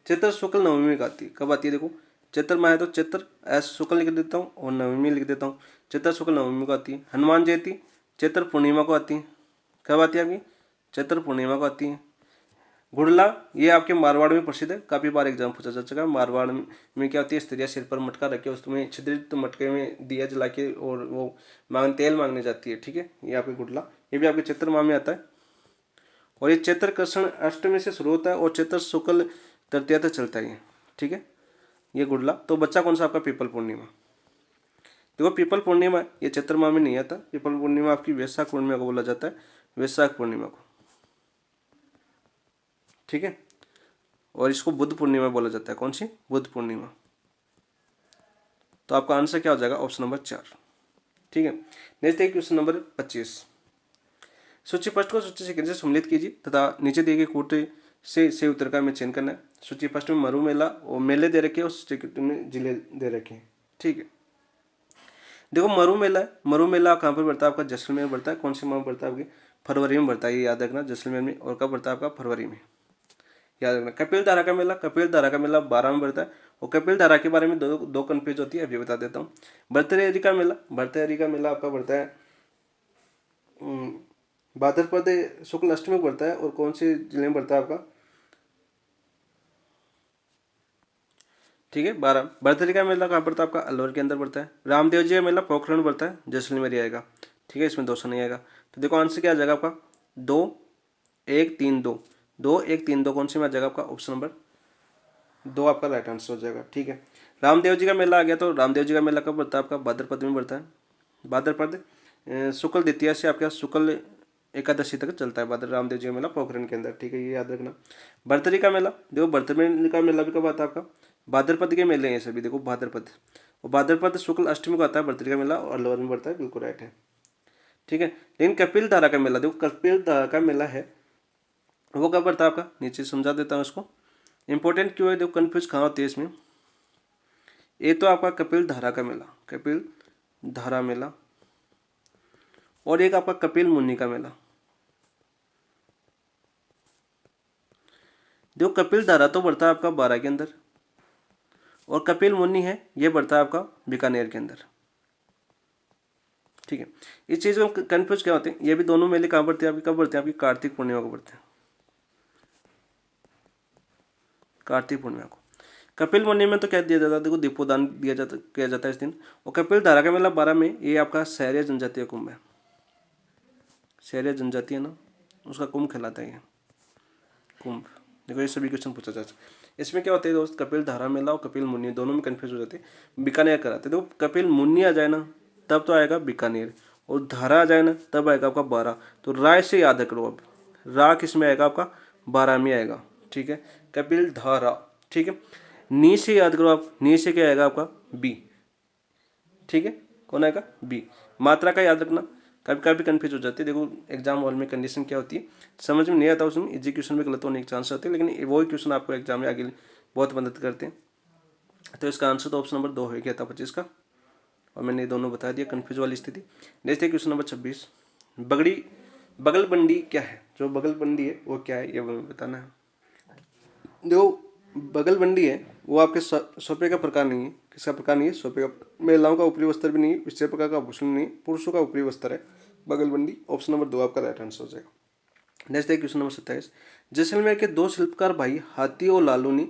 चैत्र शुक्ल नवमी में आती है। कब आती है? देखो चैत्र माह है तो चैत्र ऐसा शुक्ल लिख देता हूँ और नवमी लिख देता हूँ। चैत्र शुक्ल नवमी को आती है। हनुमान जयंती चैत्र पूर्णिमा को आती है। कब आती है आपकी? चैत्र पूर्णिमा को आती है। गुड़ला ये आपके मारवाड़ में प्रसिद्ध है, काफी बार एग्जाम पूछा जा चुका है। मारवाड़ में क्या होती है? स्त्रियां सिर पर मटका रखे उसमें छिद्रित मटके में दिया जला के और वो तेल मांगने जाती है। ठीक है। ये आपकी गुड़ला, ये भी आपके चैत्र माह में आता है। और ये चैत्र कृष्ण अष्टमी से शुरू होता है और चैत्र शुक्ल तृतीया तक चलता है। ठीक है। ये गुड़ला। तो बच्चा कौन सा आपका? पीपल पूर्णिमा। देखो पीपल पूर्णिमा ये चैत्र माह में नहीं आता। पीपल पूर्णिमा आपकी वैशाख पूर्णिमा को बोला जाता है, वैशाख पूर्णिमा को। ठीक है। और इसको बुद्ध पूर्णिमा बोला जाता है। कौन सी? बुद्ध पूर्णिमा। तो आपका आंसर क्या हो जाएगा? Option number 4। ठीक है। नेक्स्ट देखिए क्वेश्चन नंबर 25। सूची फर्स्ट को सूची सेकंड से सम्मिलित कीजिए तथा नीचे दिए गए कोटे से उत्तर का में चयन करना है। सूची फर्स्ट में मरु मेला और मेले दे रखे हैं और सेकंड में जिले दे रखे हैं। ठीक है। देखो मरु मेला है। मरु मेला कहाँ पर बढ़ता है? आपका जैसलमेर में बढ़ता है। कौन से माह में बढ़ता है? आपके फरवरी में बढ़ता है। ये याद रखना, जैसलमेर में। और कब बढ़ता है? आपका फरवरी में। याद रखना। कपिल धारा का मेला, कपिल धारा का मेला 12 में बढ़ता है। और कपिल धारा के बारे में दो कन्फ्यूज होती है, अभी बता देता हूँ। भर्तृहरि का मेला, भर्तृहरि का मेला आपका बढ़ता है भाद्रपद शुक्ल अष्टमी को बढ़ता है। और कौन से जिले में बढ़ता है आपका? ठीक है। 12 भर्तृहरि का मेला कहाँ पड़ता है? आपका अलवर के अंदर बढ़ता है। रामदेव जी का मेला पोखरण में बढ़ता है, जैसलमेर आएगा। ठीक है। इसमें 200 नहीं आएगा। तो देखो आंसर क्या आ जाएगा आपका? 2 1 3 2, 2 1 3 2 कौन से में आ जाएगा आपका? ऑप्शन नंबर 2 आपका राइट आंसर हो जाएगा। ठीक है। रामदेव जी का मेला आ गया। तो रामदेव जी का मेला कब बढ़ता है? आपका भाद्रपद में बढ़ता है। भाद्रपद शुक्ल द्वितीया से आपका शुक्ल एकादशी तक चलता है भाद्र रामदेव जी का मेला पोखरण के अंदर। ठीक है। ये याद रखना। भर्तृहरि का मेला, देखो भर्तृहरि का मेला भी कब आता है आपका? भाद्रपद के मेले हैं सभी। देखो भाद्रपद, और भाद्रपद शुक्ल अष्टमी को आता है भर्तृहरि का मेला और अलवर में बढ़ता है। बिल्कुल राइट है। ठीक है। लेकिन कपिल धारा का मेला, देखो कपिल धारा का मेला है वो कब बढ़ता है आपका? नीचे समझा देता हूँ इसको। इंपॉर्टेंट क्यों है? देखो कन्फ्यूज कहाँ होती है इसमें। ये तो आपका कपिल धारा का मेला, कपिल धारा मेला, और एक आपका कपिल मुनि का मेला। देखो कपिल धारा तो बढ़ता है आपका 12 के अंदर, और कपिल मुनि है ये बढ़ता है आपका बीकानेर के अंदर। ठीक है, इस चीज़ में कन्फ्यूज क्या होते हैं, ये भी दोनों मेले कहाँ पड़ते हैं आपकी, कब पड़ते हैं आपकी, कार्तिक पूर्णिमा को पड़ते हैं, कार्तिक पूर्णिमा को। कपिल मुनि में तो क्या दिया जाता है, देखो दीपोदान दिया जाता किया जाता है इस दिन। और कपिल धारा का मेला 12 में, ये आपका शहरीय जनजातीय कुंभ है, शहरीय जनजातीय ना, उसका कुंभ कहलाता है ये कुंभ। देखो ये सभी क्वेश्चन पूछा जा सकता है। इसमें क्या होता है दोस्त, कपिल धारा मेला और कपिल मुनि दोनों में कन्फ्यूज हो जाते हैं। बीकानेर कराते देखो, कपिल मुनि आ जाए ना तब तो आएगा बीकानेर, और धारा आ जाए ना तब आएगा आपका 12। तो राय से याद करो, अब रा किस में आएगा आपका 12 में आएगा। ठीक है, कपिल धारा। ठीक है, नी से याद करो आप, नी से क्या आएगा आपका बी। ठीक है, कौन आएगा बी। मात्रा का याद रखना, कभी कभी कन्फ्यूज हो जाती है। देखो एग्जाम हॉल में कंडीशन क्या होती है, समझ में नहीं आता, उसमें इजी क्वेश्चन में गलत होने के चांस होते हैं, लेकिन वही क्वेश्चन आपको एग्जाम में आगे बहुत मदद करते हैं। तो इसका आंसर तो ऑप्शन नंबर 2 हो गया था 25 का, और मैंने ये दोनों बता दिया कन्फ्यूज वाली स्थिति। नेक्स्ट है क्वेश्चन नंबर 26, बगलबंडी क्या है, जो बगलबंडी है वो क्या है ये बताना है। जो बगलबंडी है वो आपके सोपे का प्रकार नहीं है, किसका प्रकार नहीं है, सोपे का। महिलाओं का ऊपरी वस्त्र भी नहीं है, विषय प्रकार का आभूषण नहीं, पुरुषों का ऊपरी वस्त्र है बगलबंडी। ऑप्शन नंबर 2 आपका राइट आंसर हो जाएगा। नेक्स्ट है क्वेश्चन नंबर 27, जैसलमेर के 2 शिल्पकार भाई हाथी और लालू ने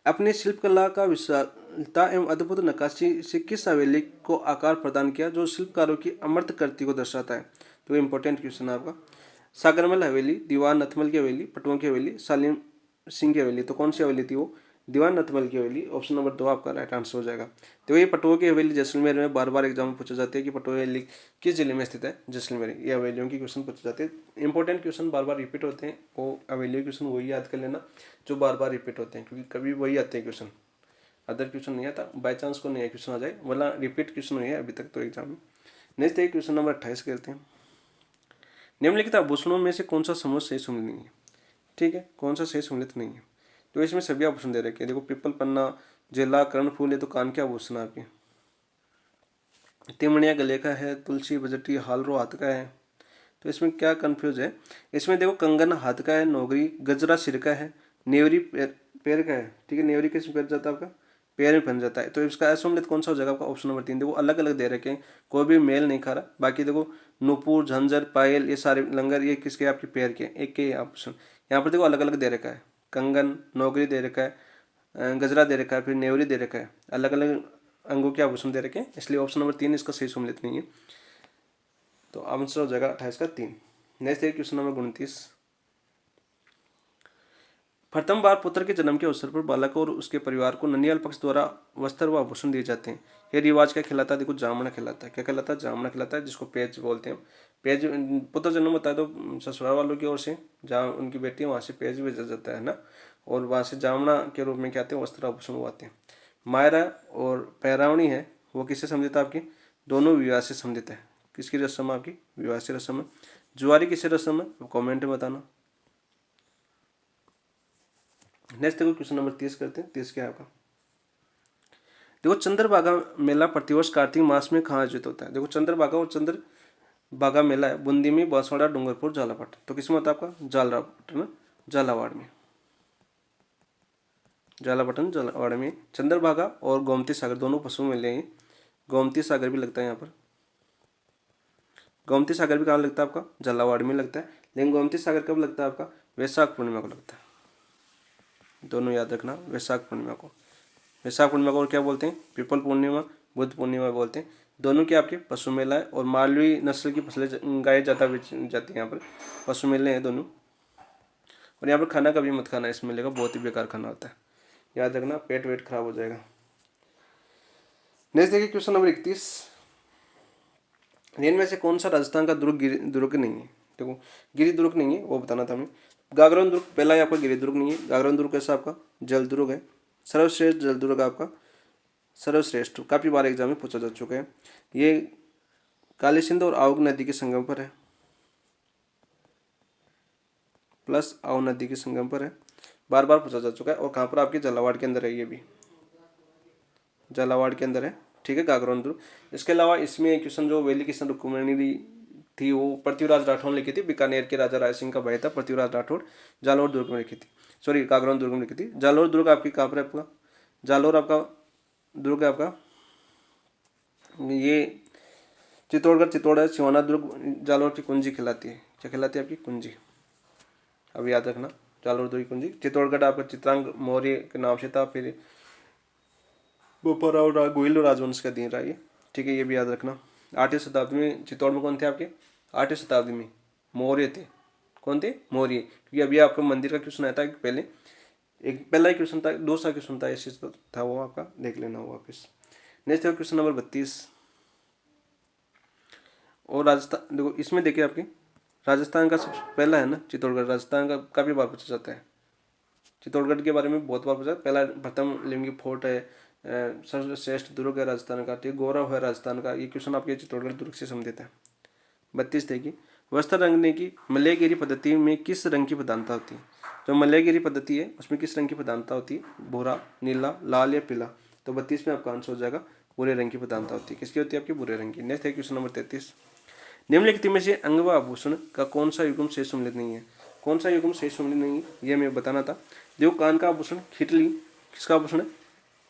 अपनी शिल्पकला का विशालता एवं अद्भुत नक्काशी से किस हवेली को आकार प्रदान किया जो शिल्पकारों की अमर्त्य कृति को दर्शाता है। तो इंपॉर्टेंट क्वेश्चन है आपका। सागरमल हवेली, दीवान नथमल की हवेली, पटुआ की हवेली, सालिम सिंह की हवेली। तो कौन सी हवेली थी वो, दीवान नथमल की हवेली। ऑप्शन नंबर 2 आपका राइट आंसर हो जाएगा। तो ये पटुआ की हवेली जैसलमेर में बार बार एग्जाम में पूछा जाता है कि पटुआ हवेली किस जिले में स्थित है, जैसलमेर। ये हवेलियों की क्वेश्चन पूछे जाते हैं, इंपॉर्टेंट क्वेश्चन बार बार रिपीट होते हैं, वो हवेलियों क्वेश्चन वही याद कर लेना जो बार बार रिपीट होते हैं, क्योंकि कभी वही आते हैं क्वेश्चन, अदर क्वेश्चन नहीं आता, बाई चांस को नया क्वेश्चन आ जाए, वरना रिपीट क्वेश्चन हुई है अभी तक तो एग्जाम में। नेक्स्ट है क्वेश्चन नंबर 28 करते हैं, निम्नलिखित आभूषणों में से कौन सा समूह सही सम्मिलित नहीं है। ठीक है, कौन सा सही सम्मिलित नहीं है, तो इसमें सभी आभूषण दे रखे हैं। देखो पीपल पन्ना, जेला, कर्णफूल, ये तो कान के आभूषण आपके। तिमणिया गले का है, तुलसी बजटी हालरो हाथ का है। तो इसमें क्या कंफ्यूज है, इसमें देखो कंगन हाथ का है, नौगरी गजरा सिर का है, नेवरी पैर का है। ठीक है, नेवरी किस में पैर जाता है आपका, पैर में पहन जाता है। तो इसका असुमलित कौन सा हो जाएगा आपका, ऑप्शन नंबर 3। देखो अलग अलग दे रखे हैं, कोई भी मेल नहीं खा रहा। बाकी देखो नुपुर, झंझर, पायल, ये सारे लंगर, ये किसके आपके पैर के, एक के ऑप्शन। यहाँ पर देखो अलग अलग दे रखा है, कंगन, नौगरी दे रखा है, गजरा दे रखा है, फिर नेवरी दे रखा है, अलग अलग अंगों के आभूषण दे रखे हैं, इसलिए ऑप्शन नंबर 3 इसका सही सम्मिलित नहीं है। तो आंसर हो जाएगा 28 का 3। नेक्स्ट है क्वेश्चन नंबर 29, प्रथम बार पुत्र के जन्म के अवसर पर बालक और उसके परिवार को ननियाल पक्ष द्वारा वस्त्र व आभूषण दिए जाते हैं। यह रिवाज क्या कहलाता है, देखो जामना कहलाता है। क्या कहलाता है, जामना कहलाता है, जिसको पेज बोलते हैं। पेज पुत्र जन्म होता है तो ससुराल वालों की ओर से जहाँ उनकी बेटी है वहाँ से पेज भेजा जाता है ना, और वहाँ से जामना के रूप में क्या आते हैं, वस्त्र आभूषण वो आते हैं। मायरा और पैरावणी है वो किससे संबंधित है आपकी, दोनों विवाह से संबंधित है। किसकी रस्म आपकी, विवाह से रस्म है। जुआरी किससे रस्म है, कॉमेंट में बताना। नेक्स्ट देखो क्वेश्चन नंबर 30 करते हैं। 30 क्या है आपका, देखो चंद्रभागा मेला प्रतिवर्ष कार्तिक मास में कहाँ आयोजित होता है। देखो चंद्रभागा और चंद्रभागा मेला है बूंदी में, बांसवाड़ा, डूंगरपुर, झालावाड़। तो किसमें होता है आपका, झालावाड़ में, झालावाड़ में, झालावाड़ में चंद्रभागा और गोमती सागर दोनों पशु मेले हैं। गोमती सागर भी लगता है यहाँ पर, गोमती सागर भी कहाँ लगता है आपका, झालावाड़ में लगता है। लेकिन गोमती सागर कब लगता है आपका, वैशाख पूर्णिमा को लगता है। दोनों याद रखना, वैशाख पूर्णिमा को। वैशाख पूर्णिमा को क्या बोलते हैं, पीपल पूर्णिमा, बुद्ध पूर्णिमा बोलते हैं। दोनों के आपके पशु मेला है, और मालवी नस्ल की फसलें गाय जाती है यहाँ पर, पशु मेले हैं दोनों। और यहाँ पर खाना कभी मत खाना, इस मेले का बहुत ही बेकार खाना होता है, याद रखना, पेट वेट खराब हो जाएगा। नेक्स्ट देखिए क्वेश्चन नंबर 31, इनमें से कौन सा राजस्थान का दुर्ग नहीं है। देखो गिरि दुर्ग नहीं है, वो बताना था हमें। गागरोन दुर्ग पहला है आपका, गिरि दुर्ग नहीं है। गागरोन दुर्ग कैसा आपका जल दुर्ग है, सर्वश्रेष्ठ जल दुर्ग आपका, सर्वश्रेष्ठ, काफ़ी बार एग्जाम में पूछा जा चुका है। ये काली सिंध और आओ नदी के संगम पर है, प्लस आओ नदी के संगम पर है, बार बार पूछा जा चुका है। और कहाँ पर आपके, झालावाड़ के अंदर है, ये भी झालावाड़ के अंदर है। ठीक है, गागरोन दुर्ग। इसके अलावा इसमें क्वेश्चन जो वेली किशन रुक्मिणी थी वो पृथ्वीराज राठौड़ ने लिखी थी, बीकानेर के राजा राय सिंह का भाई था पृथ्वीराज राठौड़, जालोर दुर्ग में लिखी थी, सॉरी गागरोन दुर्ग में लिखी थी। जालोर दुर्ग आपकी कहाँ पर है आपका, जालोर आपका दुर्ग है आपका ये चित्तौड़गढ़, चित्तौड़गढ़ सिवाना दुर्ग जालौर की कुंजी कहलाती है। क्या कहलाती है आपकी? कुंजी। अब याद रखना, जालौर दुर्ग की कुंजी। चित्तौड़गढ़ आपका चित्रांग मौर्य के नाम से था, फिर बोपाराव गोहिल राजवंश का दिन रहा ये, ठीक है, ये भी याद रखना। 8वीं शताब्दी में चित्तौड़ में कौन थे आपके? 8वीं शताब्दी में मौर्य थे। कौन थे? मौर्य। क्योंकि अभी आपका मंदिर का क्वेश्चन आया था पहले, एक पहला ही क्वेश्चन था, दूसरा क्वेश्चन था ऐसे था वो, आपका देख लेना वो वापस। नेक्स्ट है क्वेश्चन नंबर 32। और राजस्थान, देखो इसमें देखिए आपके राजस्थान का सबसे पहला है ना चित्तौड़गढ़, राजस्थान का काफ़ी बार पूछा जाता है। चित्तौड़गढ़ के बारे में बहुत बार पूछा। पहला प्रथम लिंगी फोर्ट है, सर्वश्रेष्ठ दुर्ग है राजस्थान का, ठीक, गौरव है राजस्थान का। ये क्वेश्चन आपके चित्तौड़गढ़ दुर्ग से संबंधित है। 32 देखिए, वस्त्र रंगने की मलयगिरी पद्धति में किस रंग की प्रधानता होती है? जो मलयगिरी पद्धति है उसमें किस रंग की प्रधानता होती है? भूरा, नीला, लाल या पीला। तो 32 में आपका आंसर हो जाएगा भूरे रंग की प्रधानता होती है। किसकी होती है? आपकी भूरे रंग की। नेक्स्ट है क्वेश्चन नंबर 33। निम्नलिखित में से अंग व आभूषण का कौन सा युग्म शेष सम्मिलित नहीं है? कौन सा युग्म शेष सम्मिलित नहीं है ये मैं बताना था। देखो, कान का आभूषण, खिटली किसका आभूषण है?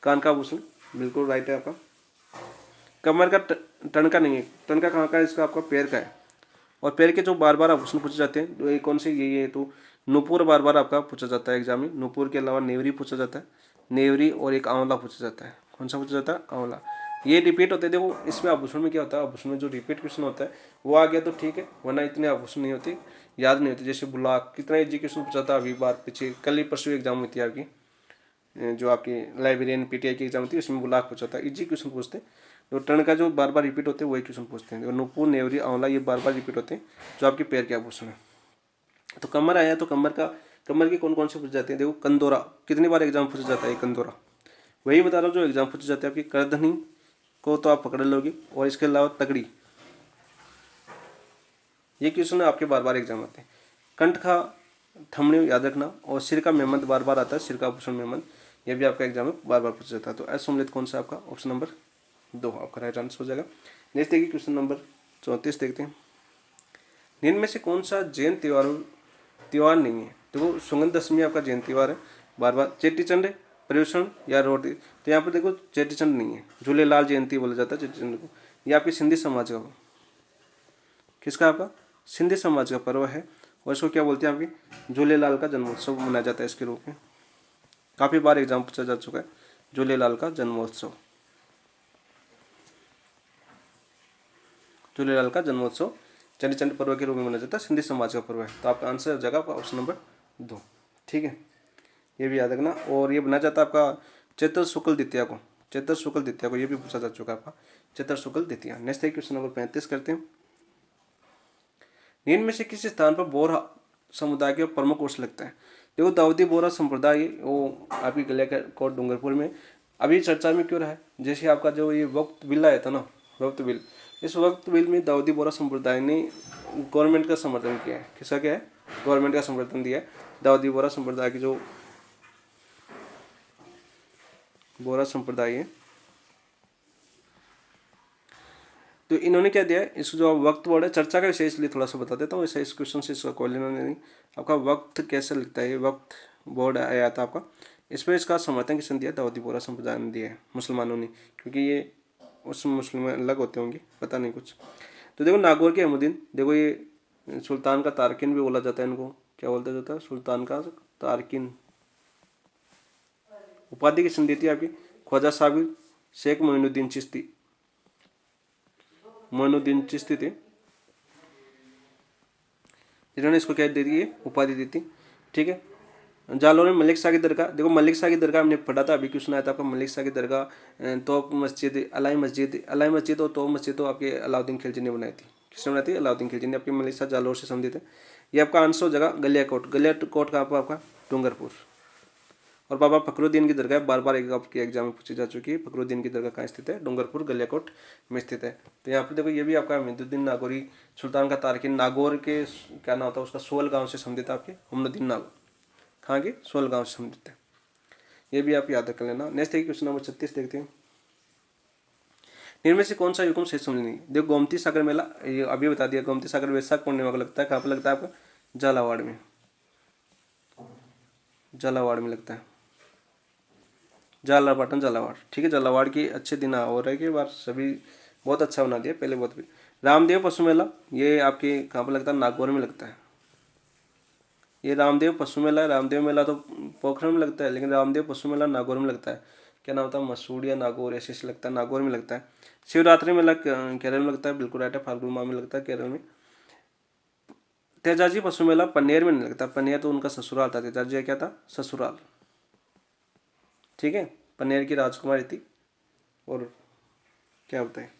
कान का आभूषण, बिल्कुल राइट है आपका। कमर का टनका नहीं है, टनका कहाँ का है? इसका आपका पैर का है। और पैर के जो बार बार आभूषण पूछे जाते हैं तो ये कौन से? ये तो नूपुर बार बार आपका पूछा जाता है एग्जाम में। नूपुर के अलावा नेवरी पूछा जाता है, नेवरी और एक आंवला पूछा जाता है। कौन सा पूछा जाता है? आंवला। ये रिपीट होते हैं। देखो इसमें आभूषण में क्या होता है, आभूषण में जो रिपीट क्वेश्चन होता है वो आ गया तो ठीक है, वरना इतने आभूषण नहीं होते, याद नहीं होते। जैसे बुलाक, कितना एजुकेशन पूछा था अभी बार पीछे, कल ही परसों एग्जाम हुई थी आपकी, जो आपकी लाइब्रेरियन पीटीआई की एग्जाम होती है उसमें बुलाक पूछा था। इजी क्वेश्चन पूछते हैं। तो टर्न का जो बार बार रिपीट होते हैं वही क्वेश्चन पूछते हैं। नूपुर, नेवरी, आंवला ये बार बार रिपीट होते हैं जो आपके पैर के आभूषण है। तो कमर आया तो कमर की कौन कौन से पूछे जाते हैं? देखो, कंदोरा कितनी बार एग्जाम पूछा जाता है? कंदोरा। वही बता रहा हूँ जो एग्जाम पूछे जाते हैं। आपकी करधनी को तो आप पकड़ लोगे, और इसके अलावा तगड़ी, ये क्वेश्चन आपके बार बार एग्जाम आते हैं। कंठ का थमड़ी याद रखना, और सिर का मेहमंद बार बार आता है, सिर का आभूषण मेहमंद, ये भी आपका एग्जाम में बार बार पूछा जाता है। तो असम्मिलित कौन सा आपका? ऑप्शन नंबर 2 आपका राइट आंसर हो जाएगा। नेक्स्ट देखिए क्वेश्चन नंबर 34 देखते हैं। निम्न में से कौन सा जैन त्यौहार नहीं है? देखो, सुगंध दशमी आपका जैन त्यौहार है बार बार। चेटीचंड, पर्युषण या रोटी। तो यहाँ पर देखो चेटीचंड नहीं है, झूलेलाल जयंती बोला जाता है चेटीचंड को। ये आपकी सिंधी समाज का, किसका? आपका सिंधी समाज का पर्व है, और इसको क्या बोलते हैं? आपकी झूलेलाल का जन्मोत्सव मनाया जाता है इसके रूप में। काफ़ी बार एग्जाम पूछा जा चुका है झूलेलाल का जन्मोत्सव। झूलेलाल का जन्मोत्सव चंडीचंड पर्व के रूप में मनाया जाता है, सिंधी समाज का पर्व है। तो आपका आंसर हो जाएगा आपका ऑप्शन नंबर 2, ठीक है, ये भी याद रखना। और ये बनाया जाता है आपका चैत्र शुक्ल द्वितीया को, चैत्र शुक्ल द्वितीया को, ये भी पूछा जा चुका है आपका चैत्र शुक्ल द्वितीया। नेक्स्ट है क्वेश्चन नंबर 35 करते हैं। निम्न में से किस स्थान पर बोहरा समुदाय के प्रमुख उर्स लगता है? देखो, दाऊदी बोहरा संप्रदाय वो आपकी गलियाकोट डूंगरपुर में अभी चर्चा में क्यों रहा है? जैसे आपका जो ये वक्त बिल आया था ना, वक्त बिल, इस वक्त बिल में दाऊदी बोहरा संप्रदाय ने गवर्नमेंट का समर्थन किया है। किसका क्या है? गवर्नमेंट का समर्थन दिया है। दाऊदी बोहरा संप्रदाय की जो बोहरा संप्रदाय है, तो इन्होंने क्या दिया है? इस जो वक्त वर्ड है, चर्चा का विषय, इसलिए थोड़ा सा बता देता हूँ। ऐसा इस क्वेश्चन से इसका कोई लेना नहीं। आपका वक्त कैसे लिखता है? ये वक्त बोर्ड आया था आपका, इस पर इसका समर्थन किसने दिया? दाऊदी बोहरा संप्रदाय ने दिया है, मुसलमानों ने, क्योंकि ये उस मुस्लिम अलग होते होंगे, पता नहीं कुछ। तो देखो, नागौर के अहमुद्दीन, देखो ये सुल्तान का तारकिन भी बोला जाता है इनको। क्या बोलता जाता है? सुल्तान का तारकिन। उपाधि किसने दी थी आपकी? ख्वाजा साबिर शेख मोइनुद्दीन चिश्ती, मोइनुद्दीन चिश्ती थे जिन्होंने इसको क्या दे दी? उपाधि दी थी, ठीक है। जालौर में मलिक शाह की दरगाह, देखो मलिक शाह की दरगाह हमने पढ़ा था, अभी क्वेश्चन आया था आपका मलिक शाह की दरगाह, तोप मस्जिद, अलाई मस्जिद, अलाई मस्जिद और तोप मस्जिद तो आपके अलाउद्दीन खिलजी ने बनाई थी। किसने बनाई थी? अलाउद्दीन खिलजी ने। आपके मलिक शाह जालौर से संबंधित है। ये आपका आंसर हो जाएगा गलियाकोट। गलियाकोट कहाँ पर? आपका डूंगरपुर। और बाबा फखरुद्दीन की दरगाह बार बार आपके एग्जाम में पूछी जा चुकी है। फखरुद्दीन की दरगाह कहाँ स्थित है? डूंगरपुर गलियाकोट में स्थित है। तो यहाँ पे देखो, ये भी आपका हमीदुद्दीन नागौरी, सुल्तान का तारकिन, नागौर के क्या नाम होता है उसका? सोल गांव से संबंधित आपके हमनुद्दीन नागौर, कहाँ के? सोल गांव से संबंधित है। ये भी आप याद कर लेना। नेक्स्ट है क्वेश्चन नंबर 36 देखते हैं। इनमें से कौन सा युग्म शेष सम्मिलित नहीं? देखो, गोमती सागर मेला, ये अभी बता दिया, गोमती सागर वैशाख पूर्णिमा को लगता है। कहाँ पर लगता है? आपका झालावाड़ में, झालावाड़ में लगता है। झालापाटन झालावाड़, ठीक है। झालावाड़ की अच्छे दिन हो रहे कि बार सभी बहुत अच्छा बना दिया, पहले बहुत भी। रामदेव पशु मेला ये आपके कहाँ पर लगता है, नागौर में लगता है। ये रामदेव पशु मेला है, रामदेव मेला तो पोखरण में लगता है, लेकिन रामदेव पशु मेला नागौर में लगता है। क्या नाम होता है, मसूड़ या नागौर ऐसे लगता है, नागौर में लगता है। शिवरात्रि मेला केरल में लगता है, बिल्कुल राइट है, फाल्गुन माह में लगता है केरल में। तेजाजी पशु मेला पनेर में नहीं लगता, पनेर तो उनका ससुराल था, तेजाजी क्या था, ससुराल, ठीक है। पनेर की राजकुमारी थी। और क्या होता है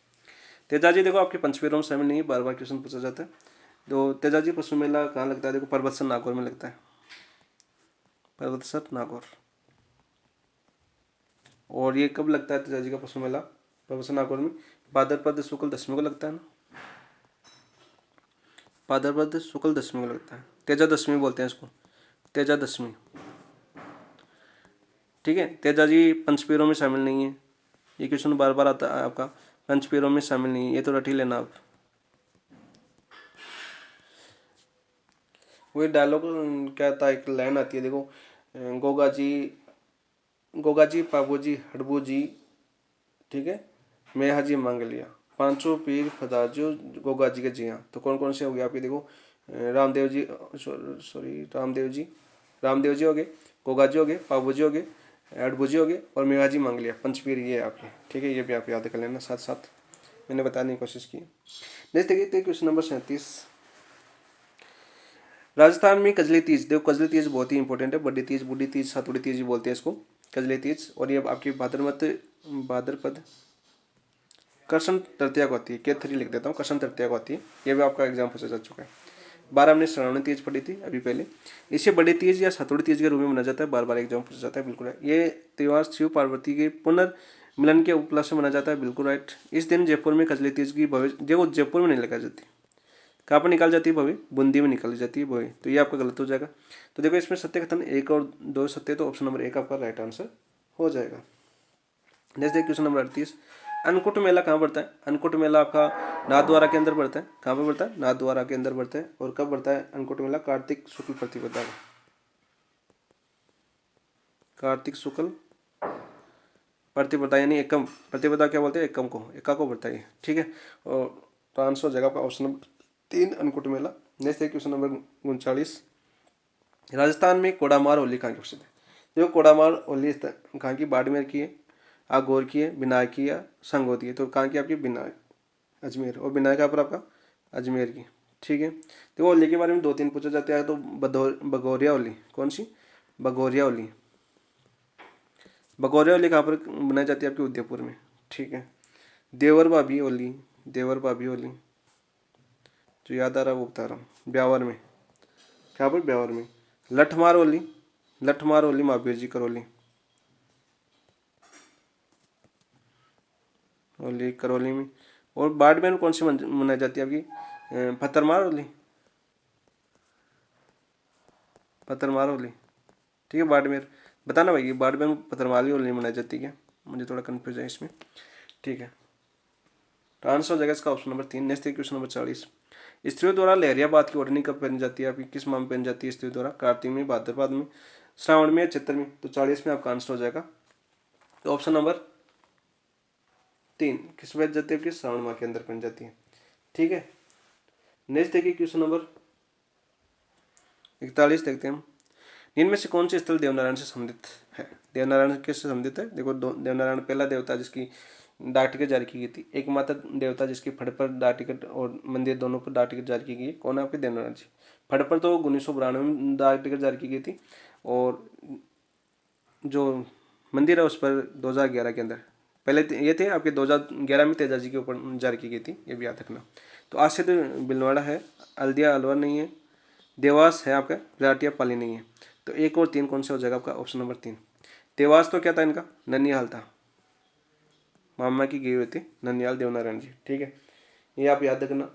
तेजाजी, देखो आपके पंचपेरों में शामिल नहीं है, बार बार क्वेश्चन पूछा जाता है। तो तेजाजी पशु मेला कहाँ लगता है, देखो पर्वतसर नागौर में लगता है, पर्वतसर नागौर। और ये कब लगता है तेजाजी का पशु मेला, पर्वतसर नागौर में, भाद्रपद शुक्ल दशमी को लगता है ना, भाद्रपद शुक्ल दशमी को लगता है, तेजा दशमी बोलते हैं इसको, तेजा दशमी, ठीक है। तेजाजी पंचपेरों में शामिल नहीं है, ये क्वेश्चन बार बार आता है आपका, पंचपेरों में शामिल नहीं है, ये तो रट ही लेना आप। वही डायलॉग क्या था, एक लाइन आती है देखो, गोगा जी पाबू जी हड़बू जी, ठीक है, मैं हाजी मांग लिया, पांचों पीर फदाजो गोगा जी के जी हाँ। तो कौन कौन से हो गए आपके, देखो रामदेव जी, सॉरी रामदेव जी हो गए, गोगा जी हो गए, पाबू जी हो गए, हड़बू जी हो गए, और मैं हाजी मांग लिया, पंचपीर ये आपके, ठीक है। ये भी आप याद कर लेना साथ साथ, मैंने बताने की कोशिश की। नेक्स्ट देखिए क्वेश्चन नंबर 37, राजस्थान में कजली तीज, देखो कजली तीज बहुत ही इंपॉर्टेंट है, बड़ी तीज, बूढ़ी तीज, सातुड़ी तीज भी बोलते हैं इसको, कजली तीज। और ये आपकी भाद्रपद कृष्ण तृतीया को होती है, के 3 लिख देता हूँ, कृष्ण तृतीया को होती है, ये भी आपका एग्जाम पूछा जा चुका है। 12 हमने श्रावणी तीज पढ़ी थी अभी पहले, इसे बड़ी तीज या सातुड़ी तीज के रूप में मनाया जाता है, बार बार एग्जाम पूछा जाता है, बिल्कुल है। ये त्यौहार शिव पार्वती के पुनर्मिलन के उपलक्ष्य में मनाया जाता है, बिल्कुल राइट। इस दिन जयपुर में कजली तीज की भव्य, देखो जयपुर में नहीं लगाई जाती, कहाँ पर निकाल जाती है भव्य, बूंदी में निकाली जाती है भव्य, तो ये आपका गलत हो जाएगा। तो देखो इसमें सत्य कथन 1 और 2 सत्य, तो ऑप्शन नंबर 1 आपका राइट आंसर हो जाएगा। नेक्स्ट देखिए क्वेश्चन नंबर 38, अन्नकूट मेला कहाँ पड़ता है, अन्नकूट मेला आपका नाथद्वारा के अंदर पड़ता है, कहाँ पर पड़ता है, नाथद्वारा के अंदर पड़ता है। और कब पड़ता है अन्नकूट मेला, कार्तिक शुक्ल प्रतिपदा में, कार्तिक शुक्ल प्रतिपदा यानी एकम, प्रतिपदा क्या बोलते हैं, एकम को, एका को पड़ता है, ठीक है। और तो आंसर हो जाएगा आपका ऑप्शन नंबर 3 अन्नकूट मेला। नेक्स्ट है क्वेश्चन नंबर 39, राजस्थान में कोडामार होली कहाँ की प्रसिद्ध है, देखो कोडामार होली कहाँ की, बाड़मेर की है, आगौर की है, बिनाक की या संगोती है, तो कहाँ की आपकी, बिनाक, अजमेर। और बिनाक कहाँ पर आपका, अजमेर की, ठीक है। तो होली के बारे में 2-3 पूछा जाता है, तो बगोरिया होली, कौन सी, बगोरिया होली, बगोरिया होली कहाँ पर बनाई जाती है आपके, उदयपुर में, ठीक है। देवर भाभी होली, देवर भाभी होली जो याद आ रहा है वो बता रहा हूँ, ब्यावर में, कहाँ पर, ब्यावर में। लठमार होली, लठमार होली महावीर जी करौली, होली करौली में। और बाड़मेर में कौन सी मनाई जाती है आपकी, पत्थरमार होली, पत्थरमार होली, ठीक है। बाड़मेर बताना भाई, बाड़मेर में पत्थरमार होली मनाई जाती है, मुझे थोड़ा कन्फ्यूज है इसमें, ठीक है। तो आंसर हो जाएगा इसका option number 3। Next question number 40, स्त्रियों द्वारा लहरियाबाद की ओढ़नी कब पहनी जाती है आपकी, किस माह में पहनी जाती है स्त्रियों द्वारा, कार्तिक में, भाद्रपद में, श्रावण में या चैत्र में। तो 40 में आपका आंसर हो जाएगा, तो ऑप्शन नंबर 3 किस में जाती है आपकी, श्रावण माह के अंदर पहनी जाती है, ठीक है। नेक्स्ट देखिए क्वेश्चन नंबर 41 देखते हैं हम, इनमें से कौन से स्थल देवनारायण से संबंधित है, देवनारायण किससे संबंधित है, देखो देवनारायण पहला देवता जिसकी डाक टिकट जारी की गई थी, एकमात्र देवता जिसकी फड़ पर डाक टिकट और मंदिर दोनों पर डाक टिकट जारी की गई, कौन है आपके, देवनारायण जी। फड़ पर तो 1992 में डाक टिकट जारी की गई थी, और जो मंदिर है उस पर 2011 के अंदर, पहले ये थे आपके 2011 में तेजाजी के ऊपर जारी की गई थी, ये भी याद रखना। तो आज से तो बिलवाड़ा है, हल्दिया अलवर नहीं है, देवास है आपका, राटिया पाली नहीं है। तो 1 और 3 कौन से हो जाएगा आपका, ऑप्शन नंबर 3। देवास तो क्या था इनका, ननिहाल था, मामा की गई हुई थी ननिहाल देवनारायण जी, ठीक है। ये आप याद रखना।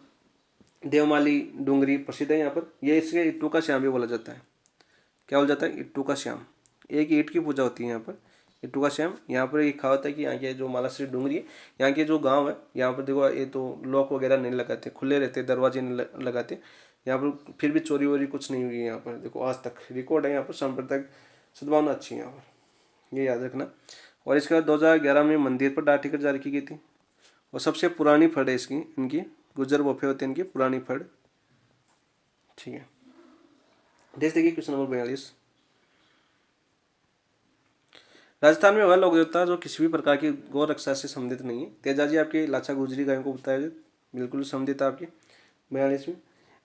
देवमाली डूंगरी प्रसिद्ध है यहाँ पर, ये इसके इट्टू का श्याम भी बोला जाता है, क्या बोला जाता है, इट्टू का श्याम। एक ईंट की पूजा होती है यहाँ पर, इट्टू का श्याम। यहाँ पर ये कहावत है कि यहाँ के जो मालाश्री डूंगरी है, यहाँ के जो गांव है, यहाँ पर देखो ये तो लॉक वगैरह नहीं लगाते, खुले रहते, दरवाजे नहीं लगाते यहाँ पर, फिर भी चोरी वोरी कुछ नहीं हुई है यहाँ पर, देखो आज तक रिकॉर्ड है यहाँ पर, सांप्रदायिक सद्भावना अच्छी है यहाँ पर, ये याद रखना। और इसके बाद 2011 में मंदिर पर डाक टिकट जारी की गई थी। और सबसे पुरानी फड़ है इसकी, इनकी गुज्जर बोफे होते हैं इनकी पुरानी फड़। ठीक है, देखिए क्वेश्चन नंबर 42। राजस्थान में वह लोक देवता जो किसी भी प्रकार की गौ रक्षा से संबंधित नहीं है। तेजाजी आपकी लाचा गुजरी गायों को बताया, बिल्कुल संबंधित है आपकी 42 में।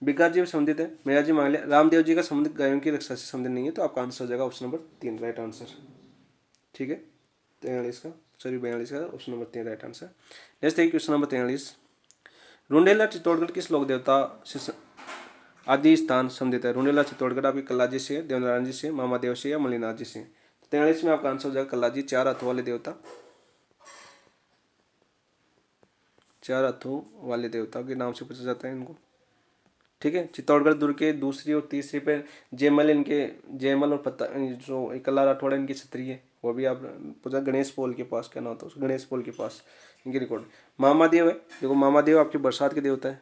बिकास जी संबंधित है, मेयाजी मांग लिया। रामदेव जी का संबंधित गायों की रक्षा से संबंधित नहीं है, तो आपका आंसर हो जाएगा ऑप्शन नंबर 3 राइट आंसर। ठीक है, 43 का सॉरी 42 का option number 3 right answer. Next देखिए क्वेश्चन नंबर 43। रुंडेला चित्तौड़गढ़ किस लोक देवता से आदि स्थान संबंधित है? रुंडेला चित्तौड़गढ़ आपकी कल्लाजी से, देवनारायण जी से, मामादेव से या मलिनाथ जी से? 43 में आपका आंसर हो जाएगा कल्लाजी, 4 हाथों वाले देवता, 4 हाथों वाले देवता के नाम से पूछा जाता है इनको। ठीक है, चित्तौड़गढ़ दुर्ग के दूसरी और तीसरी पे जयमल, इनके जयमल और पत्ता जो कल्ला राठौड़ इनकी छतरी है, वो भी आप पूछा। गणेश पोल के पास, क्या नाम था उसका, गणेश पोल के पास इनकी रिकॉर्ड। मामादेव है, देखो मामादेव आपके बरसात के देवता है,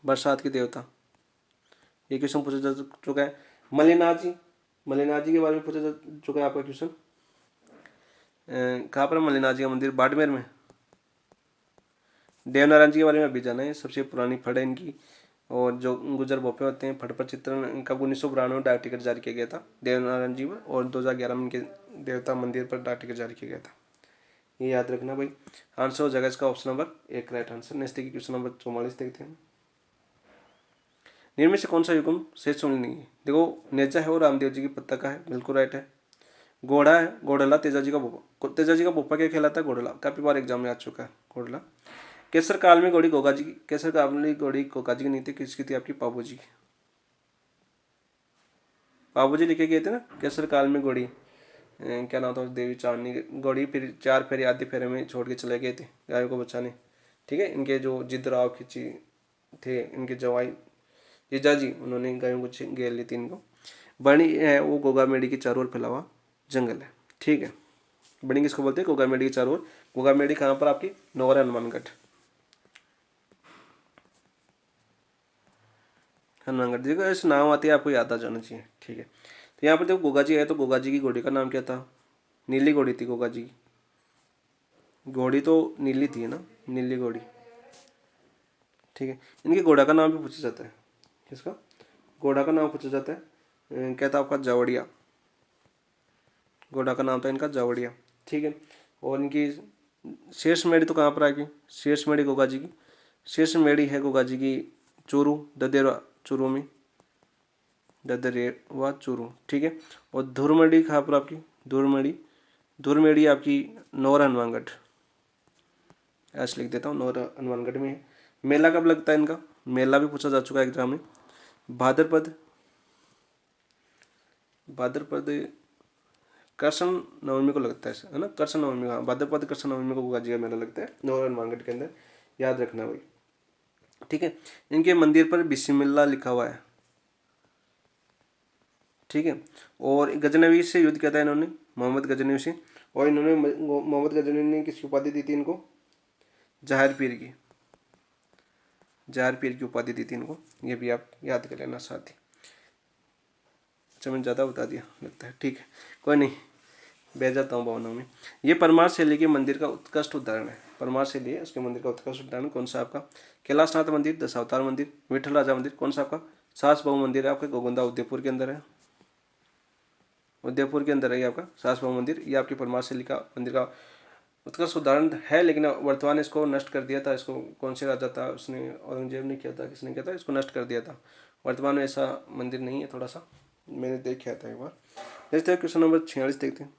बरसात के देवता, ये क्वेश्चन पूछा जा चुका है। मलिनाथ जी, मलिनाथ जी के बारे में पूछा जा चुका है आपका क्वेश्चन। कहाँ पर मलिनाथ जी का मंदिर? बाड़मेर में। देवनारायण जी के बारे में अभी जाना है, सबसे पुरानी फड़ है इनकी। और जो गुजर भोपे होते हैं, फड़ पर चित्रण इनका 1992 में डाक टिकट जारी किया गया था देवनारायण जी पर, और 2011 में इनके देवता मंदिर पर डाक टिकट जारी किया गया था। ये याद रखना भाई। आंसर हो जाएगा इसका option number 1 right answer. Next देखिए क्वेश्चन नंबर 44 देखते हैं। निम्न में से कौन सा युग्म शेष शून्य नहीं है? देखो नेजा है और रामदेव जी की पत्ता का है, बिल्कुल राइट है। घोड़ा है, घोड़ला तेजाजी का भोपा, तेजाजी का भोपा क्या कहलाता है? घोड़ला, काफी बार एग्जाम में आ चुका है घोड़ला। केसर काल में घोड़ी गोगा जी की, केसर काल में घोड़ी गोगा जी की नहीं थी, किसकी थी? आपकी पाबू जी की। पाबू जी लिखे गए थे ना, केसर काल में घोड़ी क्या नाम था उस देवी चांदनी घोड़ी, फिर 4 फेरे आधे फेरे में छोड़ के चले गए थे गायों को बचाने। ठीक है, इनके जो जिद्दराव खिंची थे, इनके जवाई जीजाजी, उन्होंने गायों को घेर ली थी इनको। बणी है वो गोगा मेडी की चारों ओर फैला हुआ जंगल है। ठीक है, बणी किसको बोलते हैं? गोगा मेडी की चारों ओर। गोगा मेडी कहाँ पर? आपकी नौरा हनुमानगढ़, हनुमानगढ़। देखो ऐसे नाम आते हैं, आपको याद आ जाना चाहिए। ठीक है, तो यहाँ पर देखो गोगा जी है, तो गोगा जी की घोड़ी का नाम क्या था? नीली घोड़ी थी गोगा जी की। घोड़ी तो नीली थी ना, नीली घोड़ी। ठीक है, इनके घोड़ा का नाम भी पूछा जाता है। किसका घोड़ा का नाम पूछा जाता है? क्या था आपका? जावड़िया। घोड़ा का नाम था इनका जावड़िया। ठीक है, और इनकी शेष मेढ़ी तो कहाँ पर आएगी? शेष मेढ़ी गोगा जी की, शेष मेढ़ी है गोगा जी की चूरू, ददेरा चूरू में, ददरेवा चूरू। ठीक है, और धुरमड़ी कहाँ पर आपकी? धुरमड़ी, धुरमेड़ी आपकी नौरा हनुमानगढ़, ऐसे लिख देता हूँ, नौरा हनुमानगढ़ में है। मेला कब लगता है इनका? मेला भी पूछा जा चुका है एग्जाम में। भाद्रपद, भाद्रपद कृष्ण नवमी को लगता है ना, कृष्ण नवमी, हाँ भाद्रपद कृष्ण नवमी को गोगा जी का मेला लगता है नौरा हनुमानगढ़ के अंदर, याद रखना भाई। ठीक है, इनके मंदिर पर बिस्मिल्लाह लिखा हुआ है। ठीक है, और गजनवी से युद्ध किया था इन्होंने, मोहम्मद गजनवी से। और इन्होंने मोहम्मद गजनवी ने किसकी उपाधि दी थी इनको? जहार पीर की, जहार पीर की उपाधि दी थी इनको, ये भी आप याद कर लेना साथ ही। अच्छा मैंने ज़्यादा बता दिया लगता है, ठीक है कोई नहीं, बैठ जाता हूँ भावनाओं में। ये परमार शैली के मंदिर का उत्कृष्ट उदाहरण है। परमार शैली है, उसके मंदिर का उत्कृष्ट उदाहरण कौन सा? आपका कैलाशनाथ मंदिर, दशावतार मंदिर, विठल राजा मंदिर, कौन सा? आपका सास बहु मंदिर है, आपके गोगुंदा उदयपुर के अंदर है, उदयपुर के अंदर है आपका सास बहु मंदिर। ये आपकी परमार शैली का मंदिर का उत्कृष्ट उदाहरण है, लेकिन वर्तमान इसको नष्ट कर दिया था। इसको कौन से राजा था उसने? औरंगजेब ने किया था, किसने किया था? इसको नष्ट कर दिया था। वर्तमान में ऐसा मंदिर नहीं है, थोड़ा सा मैंने देखा था एक बार। देखते हैं क्वेश्चन नंबर 46 देखते हैं।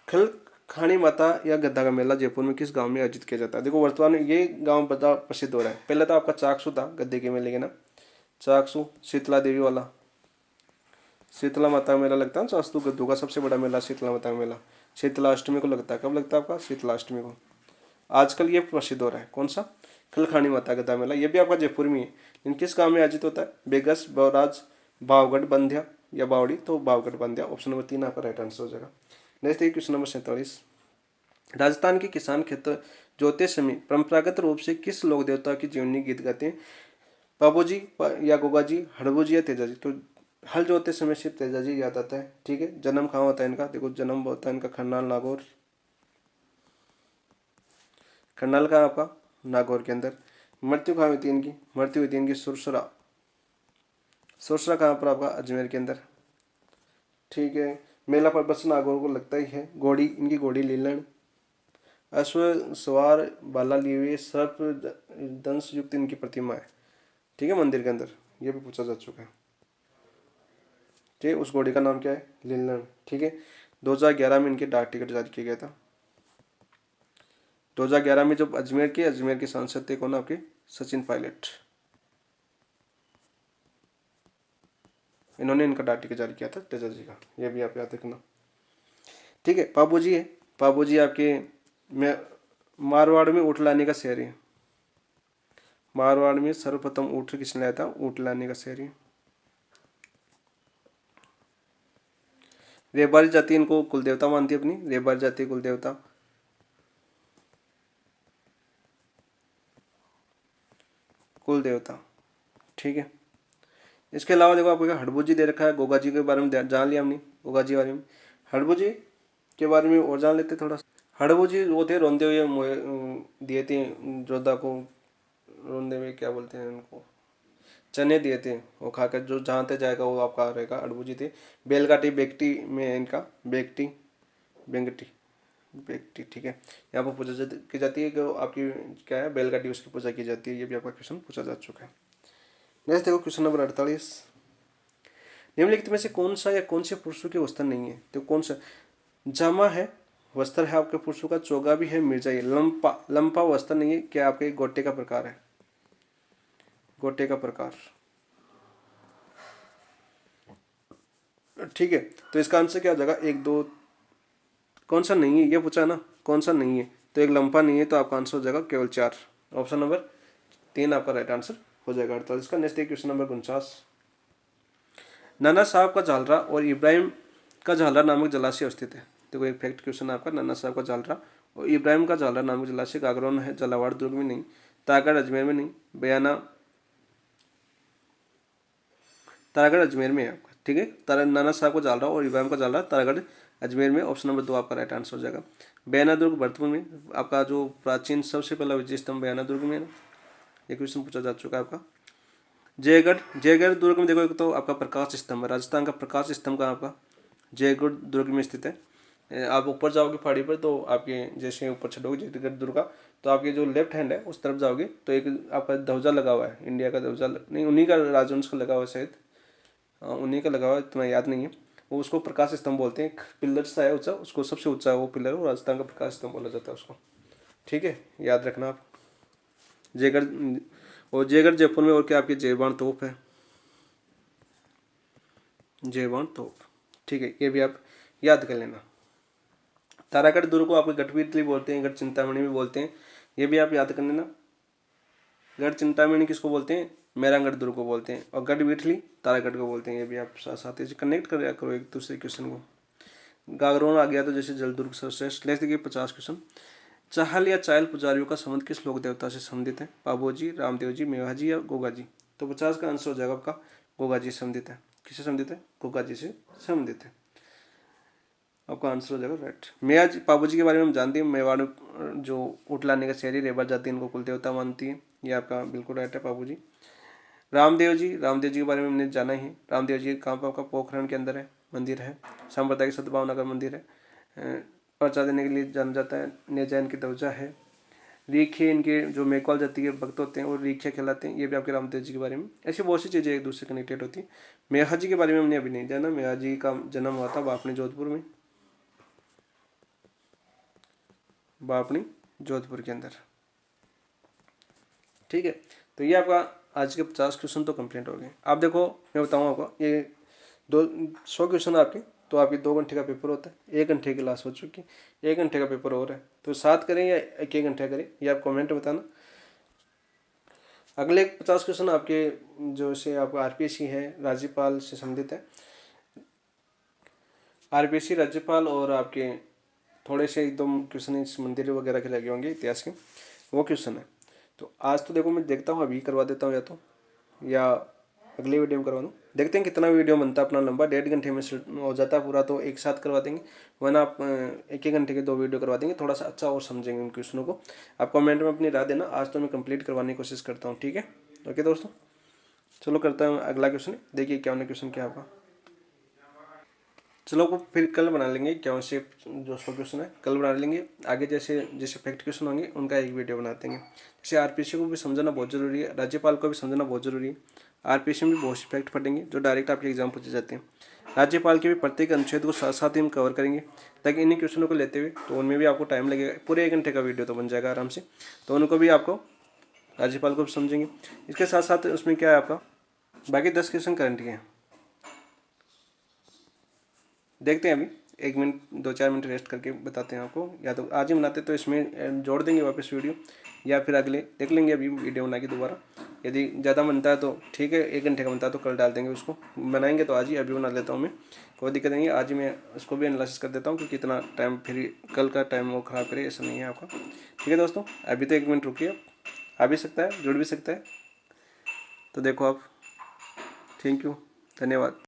खल खानी माता या गद्दा का मेला जयपुर में किस गांव में आयोजित किया जाता है? देखो वर्तमान में ये गांव बड़ा प्रसिद्ध हो रहा है। पहले तो आपका चाकसू था गद्दे के मेले के ना, चाकसू शीतला देवी वाला, शीतला माता का मेला लगता है ना, चाकसू गद्दू का सबसे बड़ा मेला शीतला माता का मेला शीतला अष्टमी को लगता है। कब लगता है आपका? शीतला अष्टमी को। आजकल ये प्रसिद्ध हो रहा है, कौन सा? खलखानी माता गद्दा मेला। ये भी आपका जयपुर में है, लेकिन किस गाँव में आयोजित होता है? बेगस, बवराज, बावगढ़, बंध्या या बावड़ी? तो बावगढ़ बंध्या, ऑप्शन नंबर 3 आपका राइट आंसर हो जाएगा। नेक्स्ट देखिए क्वेश्चन नंबर 47। राजस्थान के किसान खेत जोते समय परंपरागत रूप से किस लोक देवता की जीवनी गीत गाते हैं? बाबू जी या गोगा जी, हड़बू जी या तेजा जी? तो हल जोतते समय सिर्फ तेजाजी याद आता है। ठीक है, जन्म कहाँ होता है इनका, देखो जन्म होता है इनका खरनाल नागौर, खरनाल कहाँ आपका, नागौर के अंदर। मृत्यु कहाँ हुई थी इनकी, मृत्यु हुई थी इनकी सुरसरा, सुरसरा कहाँ पर आपका, अजमेर के अंदर। ठीक है, मेला पर बस नागौर को लगता ही है। घोड़ी इनकी घोड़ी लीलन, अश्व सवार बाला लिए हुए सर्प दंश युक्त इनकी प्रतिमा है। ठीक है, मंदिर के अंदर, ये भी पूछा जा चुका है। ठीक है, उस घोड़ी का नाम क्या है, लीलन। ठीक है, 2011 में इनके डाक टिकट जारी किया गया था। 2011 में जब अजमेर के सांसद थे कौन आपके, सचिन पायलट, इन्होंने इनका डाक टिकट जारी किया था तेजा जी का, ये भी आप याद रखना। ठीक है, पाबू जी है, पाबू जी आपके में मारवाड़ में ऊँट लाने का शहर है। मारवाड़ में सर्वप्रथम ऊँट किसने लाया था, ऊँट लाने का शहर है। रेबारी जाति इनको कुल देवता मानती है अपनी, रेबारी जाति कुल देवता, कुल देवता। ठीक है, इसके अलावा देखो आपको हड़बू जी दे रखा है, गोगा जी के बारे में जान लिया हमने, गोगा जी के बारे में। हड़बू जी के बारे में और जान लेते थोड़ा सा। हड़बू जी वो थे रोंदे हुए दिए थे जोधा को, रोंदे हुए क्या बोलते हैं उनको, चने दिए थे, वो खाकर जो जहाँ तक जाएगा वो आपका रहेगा। हड़बू जी थे। बेलगाटी बेगटी में है इनका, बेगटी बेंगटी बेगटी। ठीक है, यहाँ पर पूजा की जाती है कि आपकी क्या है, बैलगाड़ी उसकी पूजा की जाती है। ये भी आपका क्वेश्चन पूछा जा चुका है। नेक्स्ट देखो क्वेश्चन नंबर 48, निम्नलिखित में से कौन सा या कौन से पुरुषों के वस्त्र नहीं है, तो कौन सा, जामा है, वस्त्र है आपके पुरुषों का, चोगा भी है, मिर्जा है, लंपा, लंपा वस्त्र नहीं है, क्या आपके गोटे का प्रकार है, गोटे का प्रकार। ठीक है, तो इसका आंसर क्या हो जाएगा, एक दो, कौन सा नहीं है ये पूछा है ना, कौन सा नहीं है, तो एक लंपा नहीं है, तो आपका आंसर हो जाएगा केवल 4, ऑप्शन नंबर 3 आपका राइट आंसर हो जाएगा 48 का। नेक्स्ट क्वेश्चन नंबर 49, नाना साहब का झालरा और इब्राहिम का झालरा नामक जलाशय स्थित है। देखो एक फैक्ट क्वेश्चन आपका, नाना साहब का झालरा और इब्राहिम का झालरा नामक जलाशय गागरों में है, झालावाड़ दुर्ग में नहीं, तारागढ़ अजमेर में नहीं, बयाना तारागढ़ अजमेर में है आपका। ठीक है, नाना साहब का झालरा और इब्राहिम का झालरा तारागढ़ अजमेर में, ऑप्शन नंबर 2 आपका राइट आंसर हो जाएगा। बयाना दुर्ग भरतपुर में, आपका जो प्राचीन सबसे पहला विजय स्तंभ बयाना दुर्ग में है ना, ये क्वेश्चन पूछा जा चुका है आपका। जयगढ़ दुर्ग में देखो, एक तो आपका प्रकाश स्तंभ है, राजस्थान का प्रकाश स्तंभ का आपका जयगढ़ दुर्ग में स्थित है। आप ऊपर जाओगे पहाड़ी पर तो आपके जैसे ऊपर चढ़ोगे जयगढ़ दुर्ग का, तो आपके जो लेफ्ट हैंड है उस तरफ जाओगे तो एक आपका ध्वजा लगा हुआ है, इंडिया का ध्वजा, नहीं उन्हीं का राजवंश का लगा हुआ है शायद, उन्हीं का लगा हुआ है, तुम्हें याद नहीं है। वो उसको प्रकाश स्तंभ बोलते हैं, एक पिलर सा है ऊंचा, उसको सबसे ऊंचा वो पिलर, वो राजस्थान का प्रकाश स्तंभ बोला जाता है उसको। ठीक है, याद रखना आप। जयगढ़, और जयगढ़ जयपुर में और क्या आपकी जयबान तोप है, जयबान तोप। ठीक है, ये भी आप याद कर लेना। तारागढ़ दुर्ग को आपको गढ़वीरली बोलते हैं, गढ़ चिंतामणि भी बोलते हैं, ये भी आप याद कर लेना। गढ़ चिंतामणि किसको बोलते हैं, मेहरांगढ़ दुर्ग को बोलते हैं, और गढ़ वीठली तारागढ़ को बोलते हैं। ये भी आप साथ साथ ही कनेक्ट कर करो एक दूसरे क्वेश्चन को। गागरोन आ गया तो जैसे जलदुर्ग सर्वश्रेष्ठ। लेट्स देखिए 50 क्वेश्चन, चाहल या चायल पुजारियों का संबंध किस लोक देवता से संबंधित है, पाबोजी, रामदेव जी, मेवाजी या गोगा जी। तो 50 का आंसर हो जाएगा आपका गोगा जी संबंधित है। किससे संबंधित है, गोगा जी से संबंधित है, आपका आंसर हो जाएगा राइट। मेया जी, पाबू जी के बारे में हम जानते हैं, मेवाड़ जो ऊँट लाने का शहरी, रेबार जाति इनको कुल देवता मानती है, ये आपका बिल्कुल राइट है पाबू जी। रामदेव जी, रामदेव जी के बारे में हमने जाना ही, रामदेव जी कहाँ पर आपका पोखरण के अंदर है, मंदिर है, सांप्रदायिक सद्भावना का मंदिर है, पर्चा देने के लिए जाना जाता है, नेजैन की ध्वजा है, रीखे इनके जो मेघवाल जाति के भक्त होते हैं और रीखे कहलाते हैं, ये भी आपके रामदेव जी के बारे में। ऐसी बहुत सी चीज़ें एक दूसरे कनेक्टेड होती हैं। मेहा जी के बारे में हमने अभी नहीं जाना, मेहा जी का जन्म हुआ था बापनी जोधपुर में, बापनी जोधपुर के अंदर। ठीक है, तो ये आपका आज के 50 क्वेश्चन तो कंप्लीट हो गए। आप देखो मैं बताऊँ आपको, ये 100 क्वेश्चन आपके, तो आपकी 2 घंटे का पेपर होता है, 1 घंटे की क्लास हो चुकी है, 1 घंटे का पेपर हो रहा है, तो 7 करें या 1 घंटा करें, ये आप कमेंट में बताना। अगले 50 क्वेश्चन आपके जो से आपका आरपीएससी है, राज्यपाल से संबंधित है, आरपीएससी राज्यपाल, और आपके थोड़े से एकदम क्वेश्चन इस मंदिर वगैरह के लगे होंगे इतिहास के, वो क्वेश्चन है। तो आज तो देखो मैं देखता हूँ अभी करवा देता हूँ, या तो या अगले वीडियो में करवा दूँ, देखते हैं कितना वीडियो बनता है अपना लंबा, 1.5 घंटे में हो जाता है पूरा तो एक साथ करवा देंगे, वरना आप 1-1 घंटे के 2 वीडियो करवा देंगे, थोड़ा सा अच्छा और समझेंगे उन क्वेश्चनों को। आप कमेंट में अपनी राय देना, आज तो मैं कंप्लीट करवाने की कोशिश करता हूँ, ठीक है। ओके दोस्तों, चलो करता हूँ अगला क्वेश्चन। देखिए 51 क्वेश्चन क्या होगा। चलो वो फिर कल बना लेंगे 51 से जो 100 क्वेश्चन है कल बना लेंगे। आगे जैसे जैसे फैक्ट क्वेश्चन होंगे उनका एक वीडियो बना देंगे। जैसे आरपीसी को भी समझना बहुत जरूरी है, राज्यपाल को भी समझना बहुत जरूरी है। आरपीसी में भी बहुत से फैक्ट पढ़ेंगे जो डायरेक्ट आपके एग्जाम पूछे जाते हैं। राज्यपाल के भी प्रत्येक अनुच्छेद को साथ साथ ही हम कवर करेंगे, ताकि इन्हीं क्वेश्चनों को लेते हुए तो उनमें भी आपको टाइम लगेगा, पूरे 1 घंटे का वीडियो तो बन जाएगा आराम से। तो उनको भी आपको राज्यपाल को भी समझेंगे। इसके साथ साथ उसमें क्या है आपका बाकी 10 क्वेश्चन करंट के हैं। देखते हैं अभी 1 मिनट 2-4 मिनट रेस्ट करके बताते हैं आपको, या तो आज ही बनाते तो इसमें जोड़ देंगे वापस वीडियो, या फिर अगले देख लेंगे अभी वीडियो बना के दोबारा। यदि ज़्यादा बनता है तो ठीक है, 1 घंटे का बनता है तो कल डाल देंगे उसको, बनाएंगे तो आज ही अभी बना लेता हूँ मैं, कोई दिक्कत नहीं है। आज ही मैं उसको भी एनालिसिस कर देता हूँ कि कितना टाइम फिर कल का टाइम वो ख़राब करे, ऐसा नहीं है आपका। ठीक है दोस्तों, अभी तो 1 मिनट रुकिए, आ भी सकता है जुड़ भी सकता है, तो देखो आप। थैंक यू, धन्यवाद।